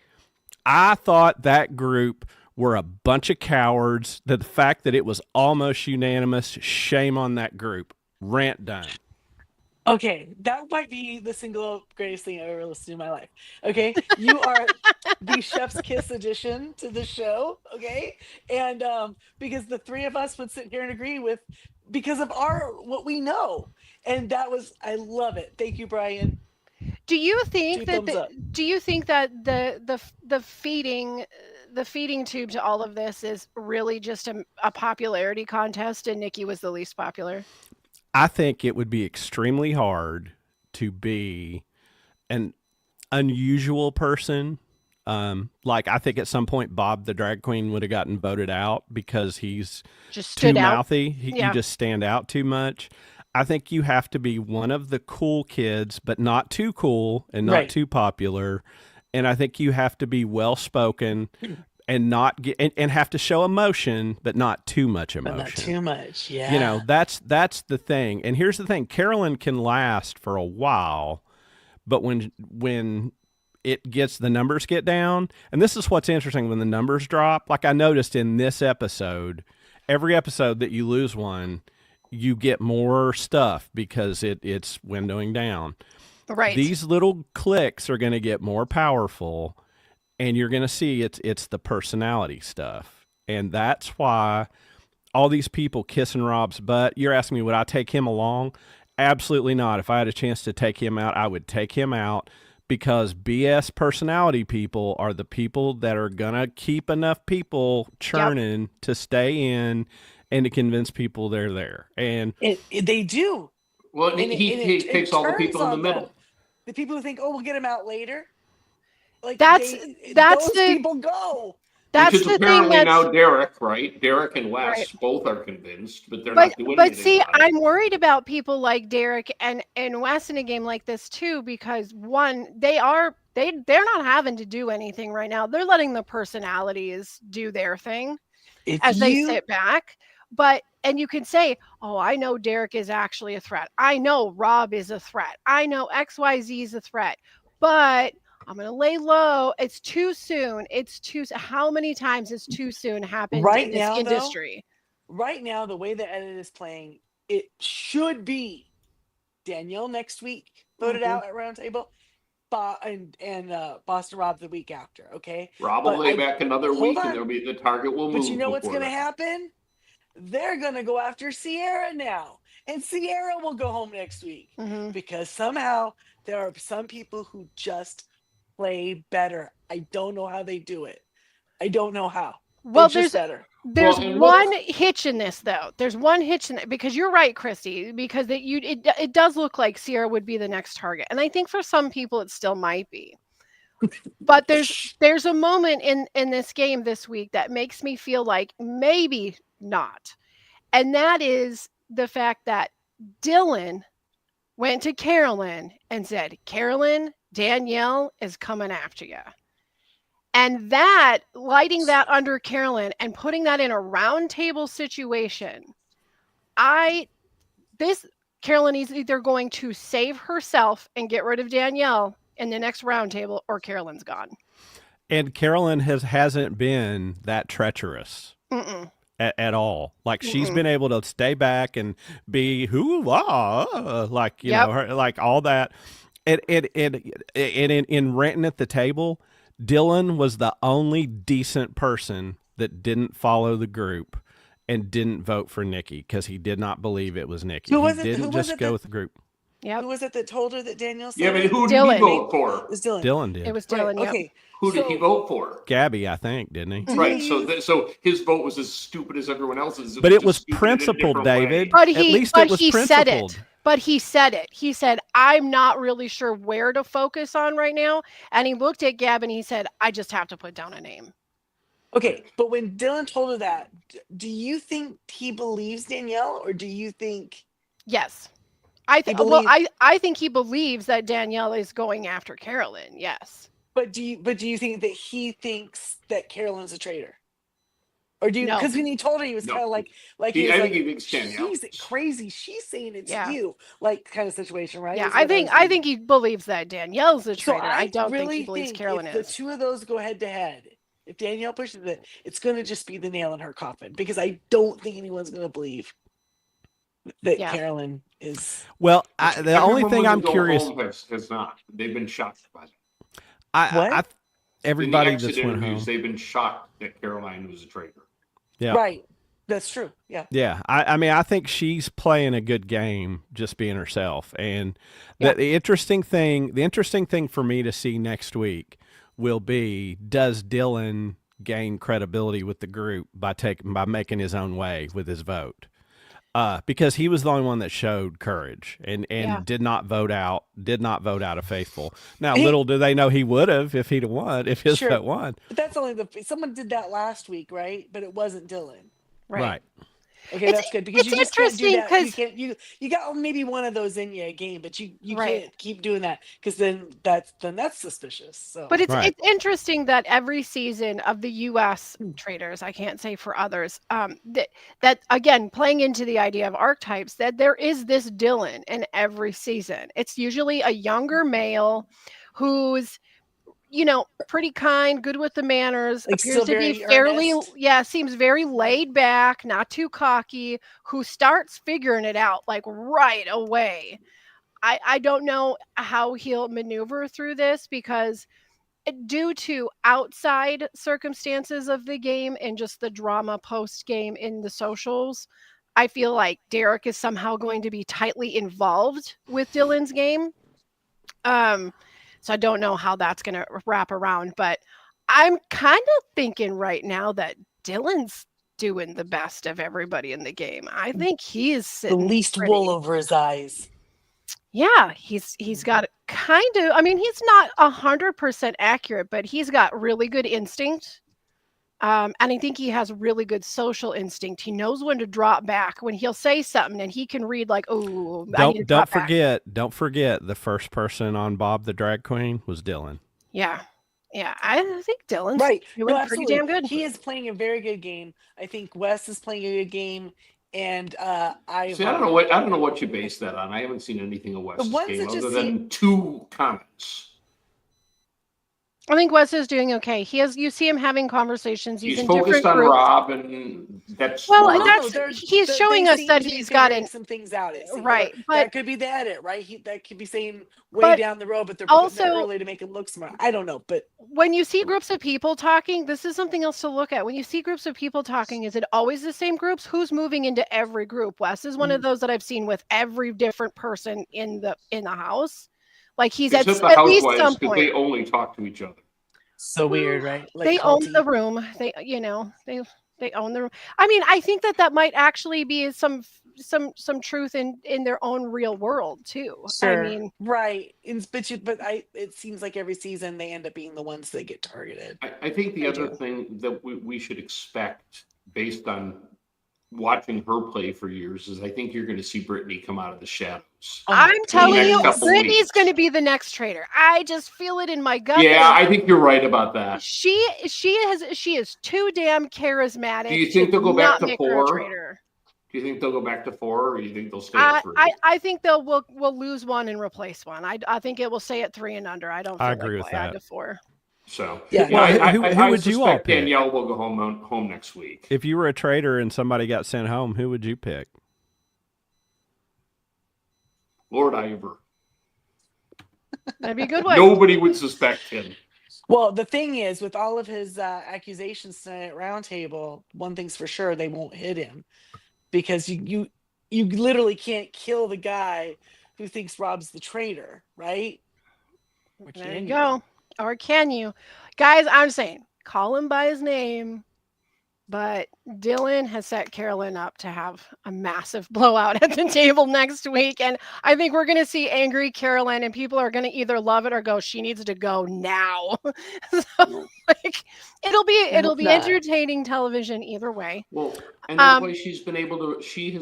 I thought that group were a bunch of cowards. The fact that it was almost unanimous, shame on that group. Rant done. Okay, that might be the single greatest thing I've ever listened to in my life. Okay, you are the Chef's Kiss addition to the show. Okay, and because the three of us would sit here and agree with because of our what we know, and that was I love it. Thank you, Brian. Do you think Two that thumbs up. the feeding tube to all of this is really just a popularity contest, and Nikki was the least popular? I think it would be extremely hard to be an unusual person. Like I think at some point Bob the drag queen would have gotten voted out because he's Just too stood out. mouthy. Yeah. You just stand out too much. I think you have to be one of the cool kids, but not too cool and not Right. too popular. And I think you have to be well spoken and not get and have to show emotion, but not too much But emotion. not too much. Yeah. You know, that's the thing. And here's the thing: Carolyn can last for a while, but when it gets the numbers get down, and this is what's interesting when the numbers drop. Like I noticed in this episode, every episode that you lose one, you get more stuff because it's windowing down. Right. These little clicks are going to get more powerful, and you're going to see it's the personality stuff, and that's why all these people kissing Rob's butt. You're asking me, would I take him along? Absolutely not. If I had a chance to take him out, I would take him out because BS personality people are the people that are going to keep enough people churning to stay in and to convince people they're there. And they do. Well, And he picks all the turns people in the on middle. them. The people who think, "Oh, we'll get him out later." Like That's those the people go. that's Which is the thing apparently that's now Derek, right? Derek and Wes Right. both are convinced, but they're but not doing but anything see, about it. I'm worried about people like Derek and Wes in a game like this too, because one, they're not having to do anything right now. They're letting the personalities do their thing If as they you sit back. And you can say, "Oh, I know Derek is actually a threat. I know Rob is a threat. I know XYZ is a threat." But I'm going to lay low. It's too soon. How many times has too soon happened Right in this now, though, industry? right now, the way the edit is playing, it should be Danielle next week voted Mhm. out at Roundtable, and Boston Rob the week after. Okay, Rob but will lay back another hold week, on. and there'll be the target will move. But you know what's before going to that. happen? They're going to go after Sierra now, and Sierra will go home next week Mhm. because somehow there are some people who just play better. I don't know how they do it. I don't know how. Well, They're just better. there's and one hitch in this though. There's one hitch in it because you're right, Christy, because it does look like Sierra would be the next target. And I think for some people it still might be. But there's a moment in this game this week that makes me feel like maybe not. And that is the fact that Dylan went to Carolyn and said, "Carolyn, Danielle is coming after you." And that, lighting that under Carolyn and putting that in a round table situation, Carolyn is either going to save herself and get rid of Danielle in the next round table, or Carolyn's gone. And Carolyn hasn't been that treacherous Mm-mm. at all. Like she's been able to stay back and be like you Yep. know her, like all that. And in renting at the table, Dylan was the only decent person that didn't follow the group and didn't vote for Nikki because he did not believe it was Nikki. Who was He it- didn't who was just it go that- with the group. Yep. Who was it that told her that Danielle said Yeah, but it? who did Dylan. he vote It for? was Dylan. Dylan did. It was Right, Dylan. Yep. okay. Who did he So- vote for? Gabby, I think, didn't he? Do Right. you- So his vote was as stupid as everyone else's. But it just was stupid in a principled, different way. David. But At he, least but it was he said principled. it. But he said it. He said, "I'm not really sure where to focus on right now." And he looked at Gab and he said, "I just have to put down a name." Okay, but when Dylan told her that, do you think he believes Danielle, or do you think Yes. I think I think he believes that Danielle is going after Carolyn. Yes. but do you think that he thinks that Carolyn's a traitor? Or do you No. because when he told her, he was No. kind of like I he was think like, he thinks Danielle. she's crazy, she's saying it's Yeah. you, like kind of situation, right? Yeah, Is what I think was reading. he believes that Danielle's a So traitor. I don't really think he believes think Carolyn if the is. two of those go head to head, If Danielle pushes it, it's going to just be the nail in her coffin because I don't think anyone's going to believe that Yeah. Carolyn is. Well, the only Everyone thing who I'm go curious, home has not. They've been shocked by that. I What? In the everybody exit that's went interviews, home. they've been shocked that Caroline was a traitor. Yeah. Right. That's true. Yeah. Yeah, I mean, I think she's playing a good game, just being herself. And Yeah. the interesting thing for me to see next week will be, does Dylan gain credibility with the group by making his own way with his vote? Because he was the only one that showed courage and Yeah. did not vote out a faithful. Now, He- little do they know he would have if he'd have won, if his Sure. vote won. But that's only someone did that last week, right? But it wasn't Dylan. Right. Okay, It's- that's good because it's you just can't do interesting that. You 'cause- can't. You got maybe one of those in you a game, but you Right. can't keep doing that because then that's suspicious. So, But it's Right. it's interesting that every season of the U.S. Traitors, I can't say for others, that again playing into the idea of archetypes, that there is this Dylan in every season. It's usually a younger male who's pretty kind, good with the manners, like, appears still to be very fairly, earnest. seems very laid back, not too cocky, who starts figuring it out like right away. I don't know how he'll maneuver through this because due to outside circumstances of the game and just the drama post game in the socials, I feel like Derek is somehow going to be tightly involved with Dylan's game. So I don't know how that's going to wrap around, but I'm kind of thinking right now that Dylan's doing the best of everybody in the game. I think he is The sitting least pretty. wool over his eyes. Yeah, he's got kind of. I mean, he's not 100% accurate, but he's got really good instinct. And I think he has really good social instinct. He knows when to drop back when he'll say something, and he can read like, "Oh, I need to Don't drop back." don't forget the first person on Bob the Drag Queen was Dylan. Yeah, I think Dylan's Right. doing No, pretty absolutely. damn good. He is playing a very good game. I think Wes is playing a good game, and I. See, I don't know what you base that on. I haven't seen anything of Wes's ones game that just other than 2 comments. I think Wes is doing okay. You see him having conversations. He's in focused different on groups. Rob, and that's Well, smart. he's showing us that he's got some things out. It seems. right, Or but that could be the edit, right? That could be saying way but down the road, but they're putting it also early to make him look smart. I don't know, but when you see groups of people talking, this is something else to look at. When you see groups of people talking, is it always the same groups? Who's moving into every group? Wes is one of those that I've seen with every different person in the house. Like he's Except the at least housewives, some because point. they only talk to each other. so weird, Well, right? Like they own culty. the room. They own the room. I mean, I think that might actually be some truth in their own real world too. I Sure. mean, Right. It seems like every season they end up being the ones that get targeted. I think the They other do. thing that we should expect based on watching her play for years is I think you're going to see Brittany come out of the shadows. I'm telling next you, couple Brittany's weeks. going to be the next traitor. I just feel it in my gut. Yeah, I think you're right about that. She is too damn charismatic. Do you think they'll go back not to make her a 4? traitor. Do you think they'll go back to 4, or do you think they'll stay at 3? I think we'll lose one and replace one. I think it will stay at 3 and under. I don't feel I agree like with we'll add that. to 4. So Yeah. Well, who I would you all suspect pick? Danielle will go home next week. If you were a traitor and somebody got sent home, who would you pick? Lord Ivor. That'd be a good one. Nobody would suspect him. Well, the thing is, with all of his accusations tonight at Roundtable, one thing's for sure, they won't hit him because you literally can't kill the guy who thinks Rob's the traitor, right? Or There can you go. Or can you? Guys, I'm saying call him by his name. But Dylan has set Carolyn up to have a massive blowout at the table next week. And I think we're going to see angry Carolyn, and people are going to either love it or go, she needs to go now. So, like, it'll be entertaining television either way. Well, and that's why she has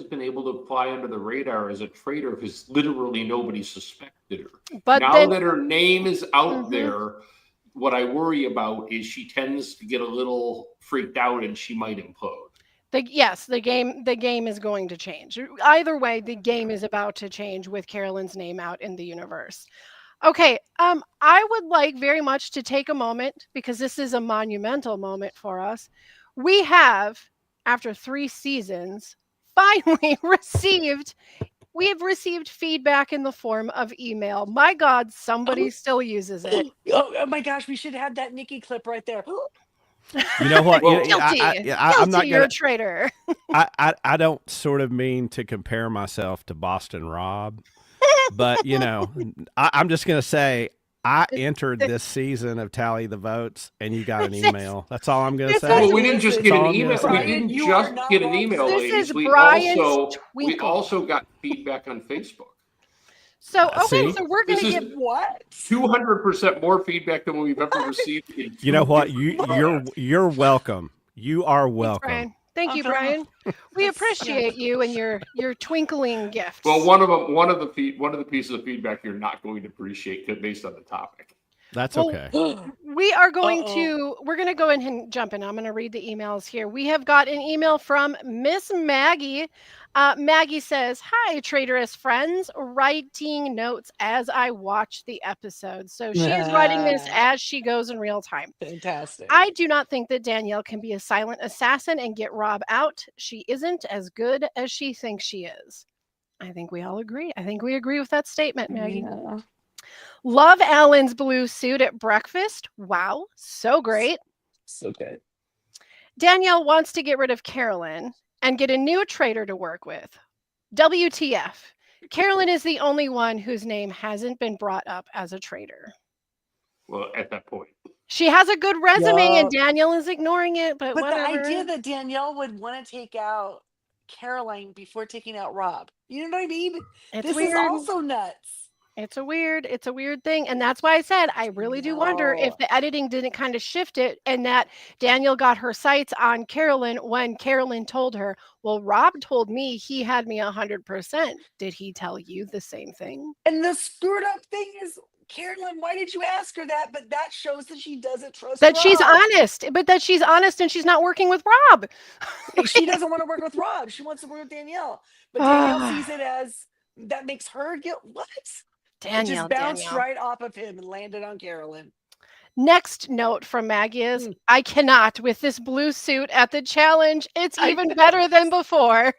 been able to fly under the radar as a traitor because literally nobody suspected her. But now then, that her name is out there, what I worry about is she tends to get a little freaked out and she might implode. the game is going to change. Either way, the game is about to change with Carolyn's name out in the universe. Okay, I would like very much to take a moment because this is a monumental moment for us. We have, after 3 seasons, finally we have received feedback in the form of email. My God, somebody still uses it. Oh my gosh, we should have that Nikki clip right there. You know what? Well, Guilty, I'm not you're gonna. a traitor. I don't sort of mean to compare myself to Boston Rob, but I'm just gonna say I entered this season of Tally the Votes, and you got an This is- email. That's all I'm gonna this say. is- Well, we didn't just Listen, get all an I'm gonna email. say. We Brian, didn't you are just not get an wrong. email, This ladies. is We Brian's also twinkle. got feedback on Facebook. So, okay, See? so we're going This to is get 200% more feedback than we've ever received. In You know what? 2 different You're welcome. You are Thanks, welcome. Brian. Thank I'm you, feeling- Brian. We That's- appreciate you and your twinkling gifts. Well, one of the pieces of feedback you're not going to appreciate based on the topic. That's Well, okay. We are going Uh-oh. we're going to go ahead and jump in. I'm going to read the emails here. We have got an email from Miss Maggie. Maggie says, "Hi, traitorous friends, writing notes as I watch the episode." So she is writing this as she goes in real time. Fantastic. I do not think that Danielle can be a silent assassin and get Rob out. She isn't as good as she thinks she is. I think we all agree. I think we agree with that statement, Maggie. Yeah. Love Alan's blue suit at breakfast. Wow, so great. So good. Danielle wants to get rid of Carolyn and get a new traitor to work with. WTF. Carolyn is the only one whose name hasn't been brought up as a traitor. Well, at that point. She has a good resume and Yup. Danielle is ignoring it, but But whatever. the idea that Danielle would want to take out Caroline before taking out Rob. You know what I mean? It's This weird. is also nuts. It's a weird thing. And that's why I said I really do wonder if No. the editing didn't kind of shift it and that Danielle got her sights on Carolyn when Carolyn told her, well, Rob told me he had me 100%. Did he tell you the same thing? And the screwed up thing is, Carolyn, why did you ask her that? But that shows that she doesn't trust That she's Rob. honest, but that she's honest and she's not working with Rob. She doesn't want to work with Rob. She wants to work with Danielle. But Danielle sees it as that makes her guilt. What? It Danielle, just bounced Danielle. right off of him and landed on Carolyn. Next note from Maggie is, I cannot with this blue suit at the challenge. It's I even know. better than before.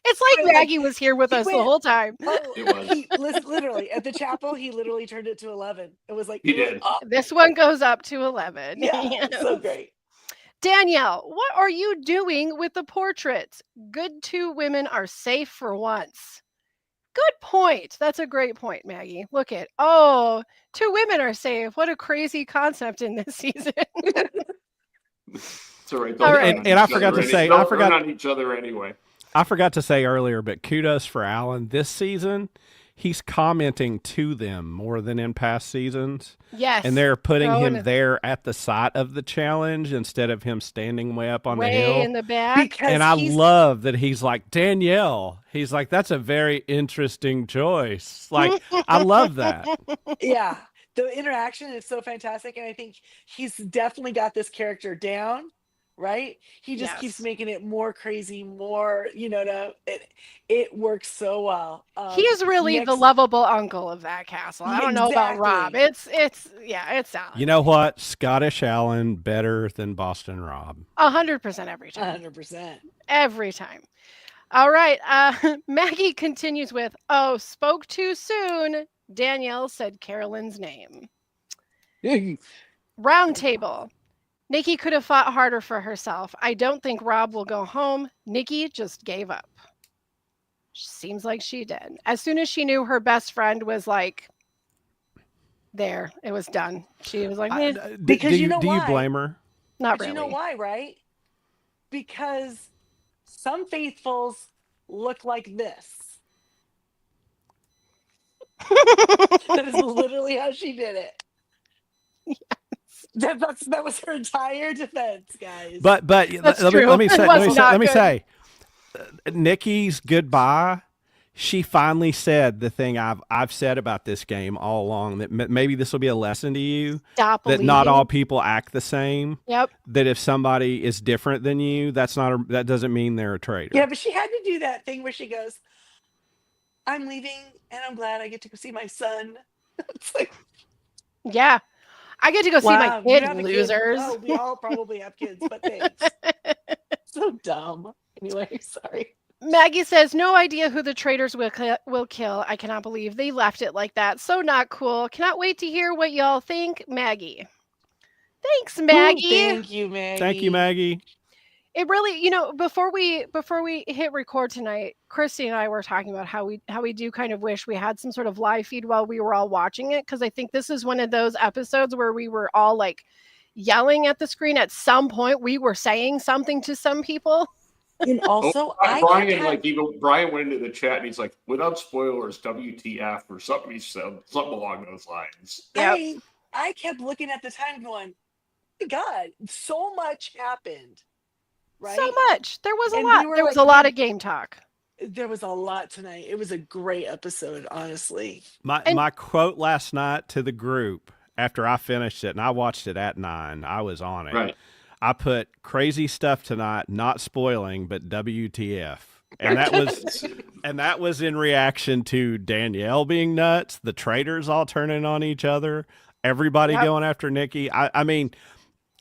It's like Like, Maggie was here with he us the went- whole time. Oh, It was. he literally at the chapel. He literally turned it to 11. It was like He it went did. up. This one goes up to 11. Yeah, so great. Danielle, what are you doing with the portraits? Good 2 women are safe for once. Good point. That's a great point, Maggie. Look at, 2 women are safe. What a crazy concept in this season. It's all right. All right. And I forgot to say, they'll turn on each other anyway. I forgot to say earlier, but kudos for Alan. This season, he's commenting to them more than in past seasons. Yes. And they're putting Throwing him there at the site of the challenge instead of him standing way up on the way hill. in the back. Because And I he's love that he's like, Danielle. He's like, that's a very interesting choice. Like, I love that. yeah, the interaction is so fantastic, and I think he's definitely got this character down. Right? He just keeps Yes. making it more crazy, more it works so well. He is really the next- lovable uncle of that castle. I don't know about Rob. Exactly. It's Alan. You know what? Scottish Alan better than Boston Rob. 100% every time. 100%. Every time. All right. Maggie continues with, spoke too soon. Danielle said Carolyn's name. Round table. Nikki could have fought harder for herself. I don't think Rob will go home. Nikki just gave up. Seems like she did. As soon as she knew her best friend was like, there, it was done. She was like, "Meh." Because you know do you why? blame her? Not But really. you know why, right? Because some faithfuls look like this. That is literally how she did it. That was her entire defense, guys. But That's let true. me It say, was not let me good. say, Nikki's goodbye. She finally said the thing I've said about this game all along, that maybe this will be a lesson to you, Stop that not believing. all people act the same. Yep. That if somebody is different than you, that doesn't mean they're a traitor. yeah, but she had to do that thing where she goes, I'm leaving, and I'm glad I get to go see my son. It's like, Yeah. I get to go see my wow, you kid, have a kid? losers. Oh, we all probably have kids, but thanks. So dumb. Anyway, sorry. Maggie says, no idea who the traitors will kill. I cannot believe they left it like that. So not cool. Cannot wait to hear what y'all think, Maggie. Thanks, Ooh, Maggie. thank you, Maggie. Thank you, Maggie. It really, before we hit record tonight, Christy and I were talking about how we do kind of wish we had some sort of live feed while we were all watching it, because I think this is one of those episodes where we were all like yelling at the screen. At some point, we were saying something to some people. And also, Brian went into the chat and he's like, without spoilers, WTF or something. He said something along those lines. Yep. I kept looking at the time, going, "My God, so much happened." Right? So much. There was a And lot. we were There was like, a lot of game talk. There was a lot tonight. It was a great episode, honestly. My quote last night to the group after I finished it, and I watched it at 9, I was on it. Right. I put crazy stuff tonight, not spoiling, but WTF. And that was in reaction to Danielle being nuts, the traitors all turning on each other, everybody going after Nikki. I mean,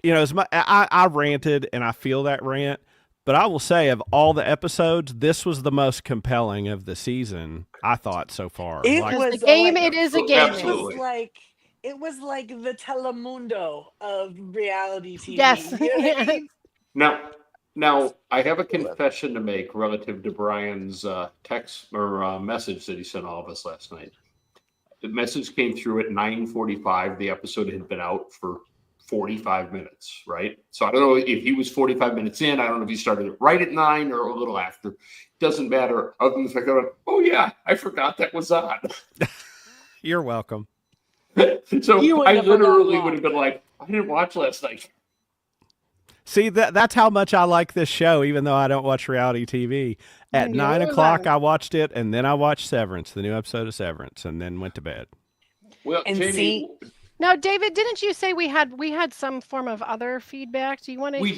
I ranted, and I feel that rant, but I will say, of all the episodes, this was the most compelling of the season, I thought, so far. It was a game. It is a game. Absolutely. It was like the Telemundo of reality TV. Yes. You know what I mean? Now, I have a confession to make relative to Brian's text or message that he sent all of us last night. The message came through at 9:45. The episode had been out for 45 minutes, right? So I don't know if he was 45 minutes in. I don't know if he started it right at 9 or a little after. Doesn't matter. Other than the fact that, oh yeah, I forgot that was on. You're welcome. So I literally would have been like, I didn't watch last night. See, that's how much I like this show, even though I don't watch reality TV. At 9 o'clock, I watched it, and then I watched Severance, the new episode of Severance, and then went to bed. Well, and Jamie, now, David, didn't you say we had some form of other feedback? Do you want to? We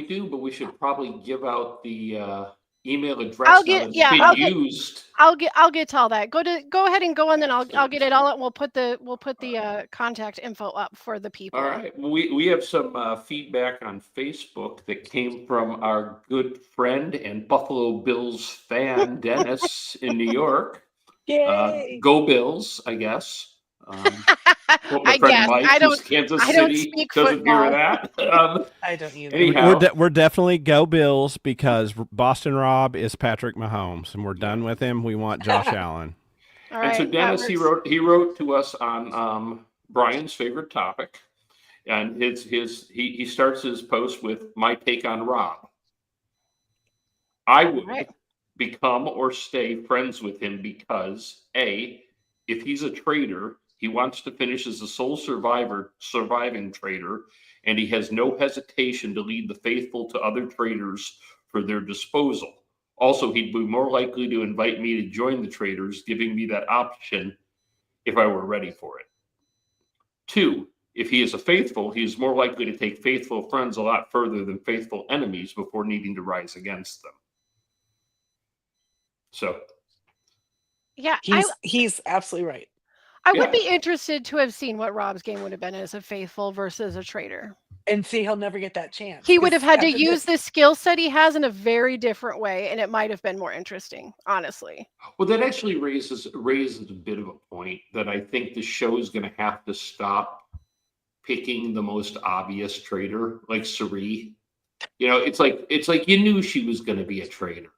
do, but we should probably give out the email address. I'll get used. I'll get to all that. Go ahead and go on, then I'll get it all out. We'll put the contact info up for the people. All right. We have some feedback on Facebook that came from our good friend and Buffalo Bills fan Dennis in New York. Yay! Go Bills, I guess. I guess Mike, I don't. Kansas I don't City speak doesn't football. hear that. I don't either. Anyhow, We're definitely go Bills, because Boston Rob is Patrick Mahomes, and we're done with him. We want Josh Allen. All right, and so Dennis, he wrote to us on Brian's favorite topic, and he starts his post with my take on Rob. I would become or stay friends with him because A, if he's a traitor, he wants to finish as the sole surviving traitor, and he has no hesitation to lead the faithful to other traitors for their disposal. Also, he'd be more likely to invite me to join the traitors, giving me that option if I were ready for it. 2, if he is a faithful, he is more likely to take faithful friends a lot further than faithful enemies before needing to rise against them. So, yeah, he's absolutely right. I would be interested to have seen what Rob's game would have been as a faithful versus a traitor. And see, he'll never get that chance. He would have had to use the skill set he has in a very different way, and it might have been more interesting, honestly. Well, that actually raises a bit of a point that I think the show is going to have to stop picking the most obvious traitor, like Suri. It's like you knew she was going to be a traitor.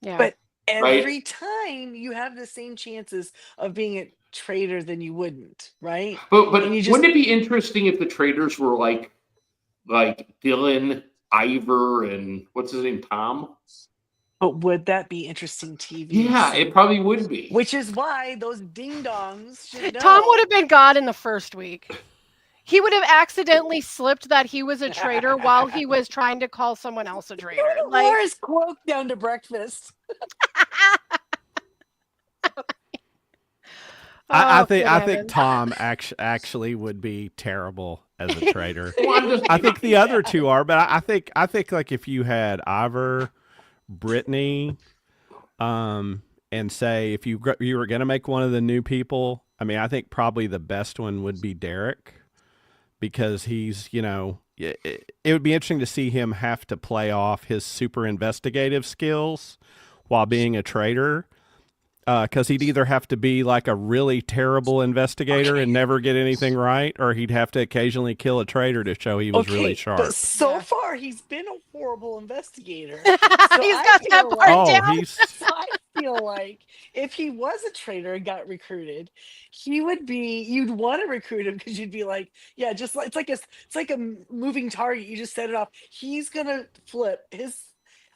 Yeah. But every time you have the same chances of being a traitor than you wouldn't, right? But wouldn't it be interesting if the traitors were like Dylan, Ivor, and what's his name, Tom? But would that be interesting TV? Yeah, it probably would be. Which is why those ding-dongs should know. Tom would have been God in the first week. He would have accidentally slipped that he was a traitor while he was trying to call someone else a traitor. Wore his cloak down to breakfast. I think Tom actually would be terrible as a traitor. I think the other two are, but I think like if you had Ivor, Brittany, and say if you were going to make one of the new people, I mean, I think probably the best one would be Derek, because he's, it would be interesting to see him have to play off his super investigative skills while being a traitor. Because he'd either have to be like a really terrible investigator and never get anything right, or he'd have to occasionally kill a traitor to show he was really sharp. But so far, he's been a horrible investigator. He's got that part down. I feel like if he was a traitor and got recruited, you'd want to recruit him because you'd be like, yeah, just like it's like a moving target. You just set it off. He's gonna flip.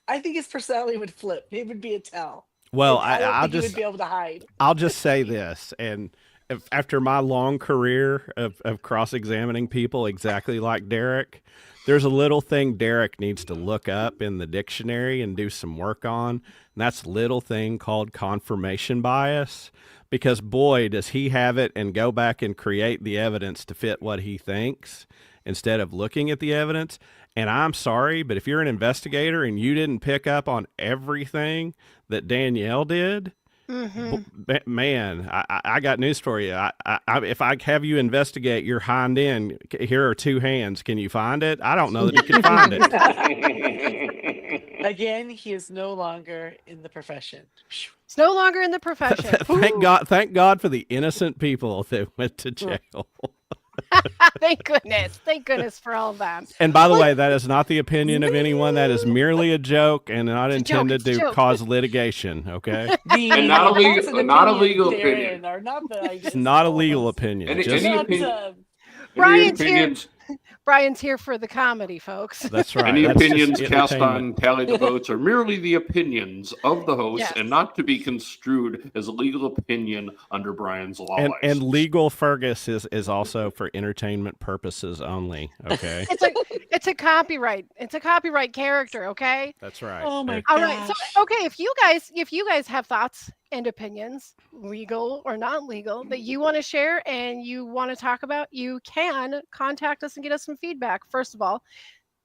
I think his personality would flip. It would be a tell. Well, I don't think he would be able to hide. I'll just say this, and after my long career of cross-examining people exactly like Derek, there's a little thing Derek needs to look up in the dictionary and do some work on, and that's a little thing called confirmation bias, because boy, does he have it and go back and create the evidence to fit what he thinks instead of looking at the evidence. And I'm sorry, but if you're an investigator and you didn't pick up on everything that Danielle did, man, I got news for you. If I have you investigate your hind end, here are two hands. Can you find it? I don't know that you can find it. Again, he is no longer in the profession. It's no longer in the profession. Thank God for the innocent people that went to jail. Thank goodness for all of that. And by the way, that is not the opinion of anyone. That is merely a joke and not intended to cause litigation. Okay, and not a legal opinion. It's not a legal opinion. Any opinion. Brian's here for the comedy, folks. That's right. Any opinions cast on Tally the Votes are merely the opinions of the host and not to be construed as a legal opinion under Brian's law license. And legal Fergus is also for entertainment purposes only. Okay. It's a copyright. It's a copyright character. Okay. That's right. Oh my All gosh. right. So if you guys have thoughts and opinions, legal or not legal, that you want to share and you want to talk about, you can contact us and get us some feedback. First of all,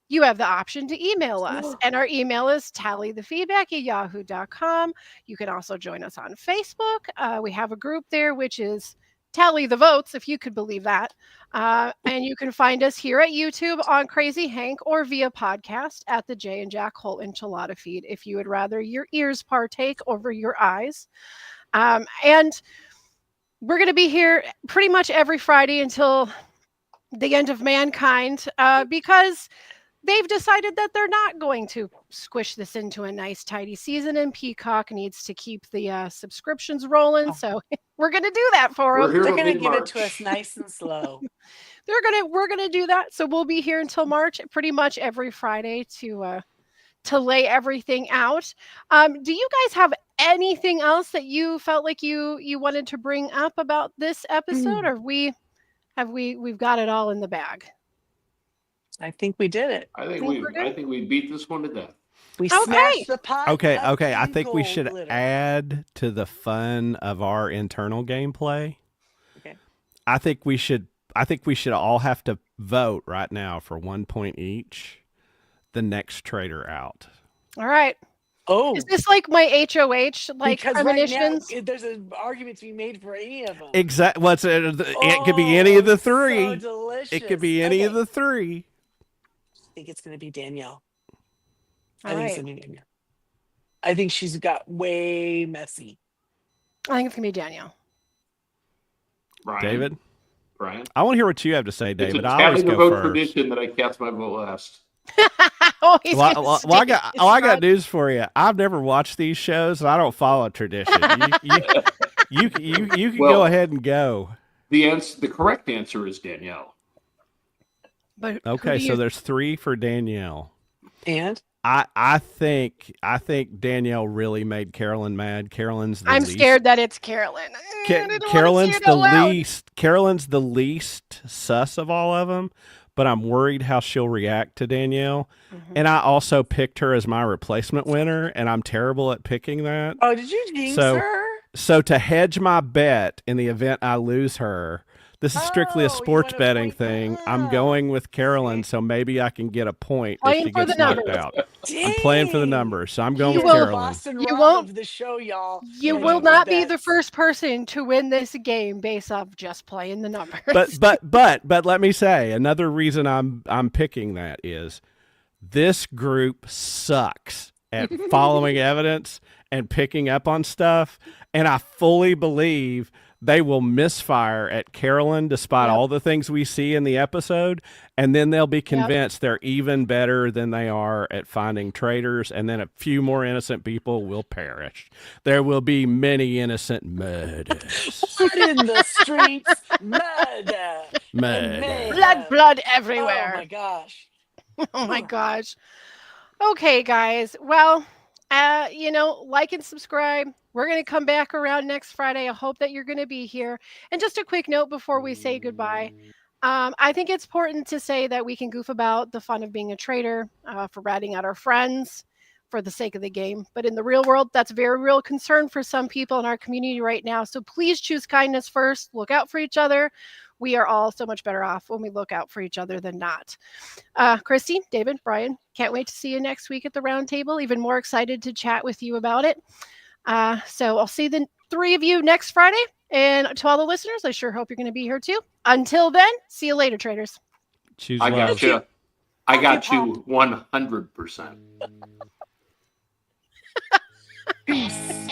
you have the option to email us, and our email is tallythefeedback@yahoo.com. You can also join us on Facebook. We have a group there, which is Tally the Votes, if you could believe that. And you can find us here at YouTube on Crazy Hank or via podcast at the Jay and Jack Whole Enchilada feed if you would rather your ears partake over your eyes. And we're going to be here pretty much every Friday until the end of mankind because they've decided that they're not going to squish this into a nice tidy season, and Peacock needs to keep the subscriptions rolling. So we're going to do that for them. They're going to give it to us nice and slow. We're going to do that. So we'll be here until March, pretty much every Friday to lay everything out. Do you guys have anything else that you felt like you wanted to bring up about this episode, or we've got it all in the bag? I think we did it. I think we beat this one to death. We smashed the pot. Okay. I think we should add to the fun of our internal gameplay. Okay. I think we should all have to vote right now for 1 point each. The next traitor out. All right. Oh, is this like my HOH premonitions? Right now, there's an argument to be made for any of them. Exactly. Well, it could be any of the three. So delicious. It could be any of the three. I think it's going to be Danielle. All I think right. it's going to be Danielle. I think she's got way messy. I think it's going to be Danielle. David? Brian? I want to hear what you have to say, David. It's a I always go vote first. tradition that I cast my vote last. I got news for you. I've never watched these shows, and I don't follow tradition. You can go ahead and go. The correct answer is Danielle. But okay, so there's 3 for Danielle. And I think Danielle really made Carolyn mad. I'm scared that it's Carolyn. Carolyn's the least sus of all of them, but I'm worried how she'll react to Danielle. Mm-hmm. And I also picked her as my replacement winner, and I'm terrible at picking that. Oh, did you jinx her? So to hedge my bet in the event I lose her, This is strictly a Oh, you sports want a betting point? thing. I'm Ah, going with Carolyn, okay. so maybe I can get a point if Playing she for the gets knocked numbers. out. I'm playing for the Dang. numbers, so I'm going He with is the Carolyn. Boston You Rob won't- of the show, y'all. You when will he not be the bets. first person to win this game based off just playing the numbers. But let me say another reason I'm picking that is this group sucks at following evidence and picking up on stuff, and I fully believe they will misfire at Carolyn despite Yep. all the things we see in the episode, and then they'll be convinced they're even better than they are at finding traitors, and then a few more innocent people will perish. There will be many innocent murders. Blood in the streets, murder, and Murder. mayhem. blood Oh everywhere. my gosh. Oh my gosh. Okay, guys. Well, like and subscribe. We're going to come back around next Friday. I hope that you're going to be here. And just a quick note before we say goodbye. I think it's important to say that we can goof about the fun of being a traitor, for ratting out our friends for the sake of the game. But in the real world, that's a very real concern for some people in our community right now. So please choose kindness first. Look out for each other. We are all so much better off when we look out for each other than not. Christy, David, Brian, can't wait to see you next week at the round table. Even more excited to chat with you about it. So I'll see the three of you next Friday. And to all the listeners, I sure hope you're going to be here too. Until then, see you later, traders. Choose I love. got you. I got Okay, you 100%. Peace.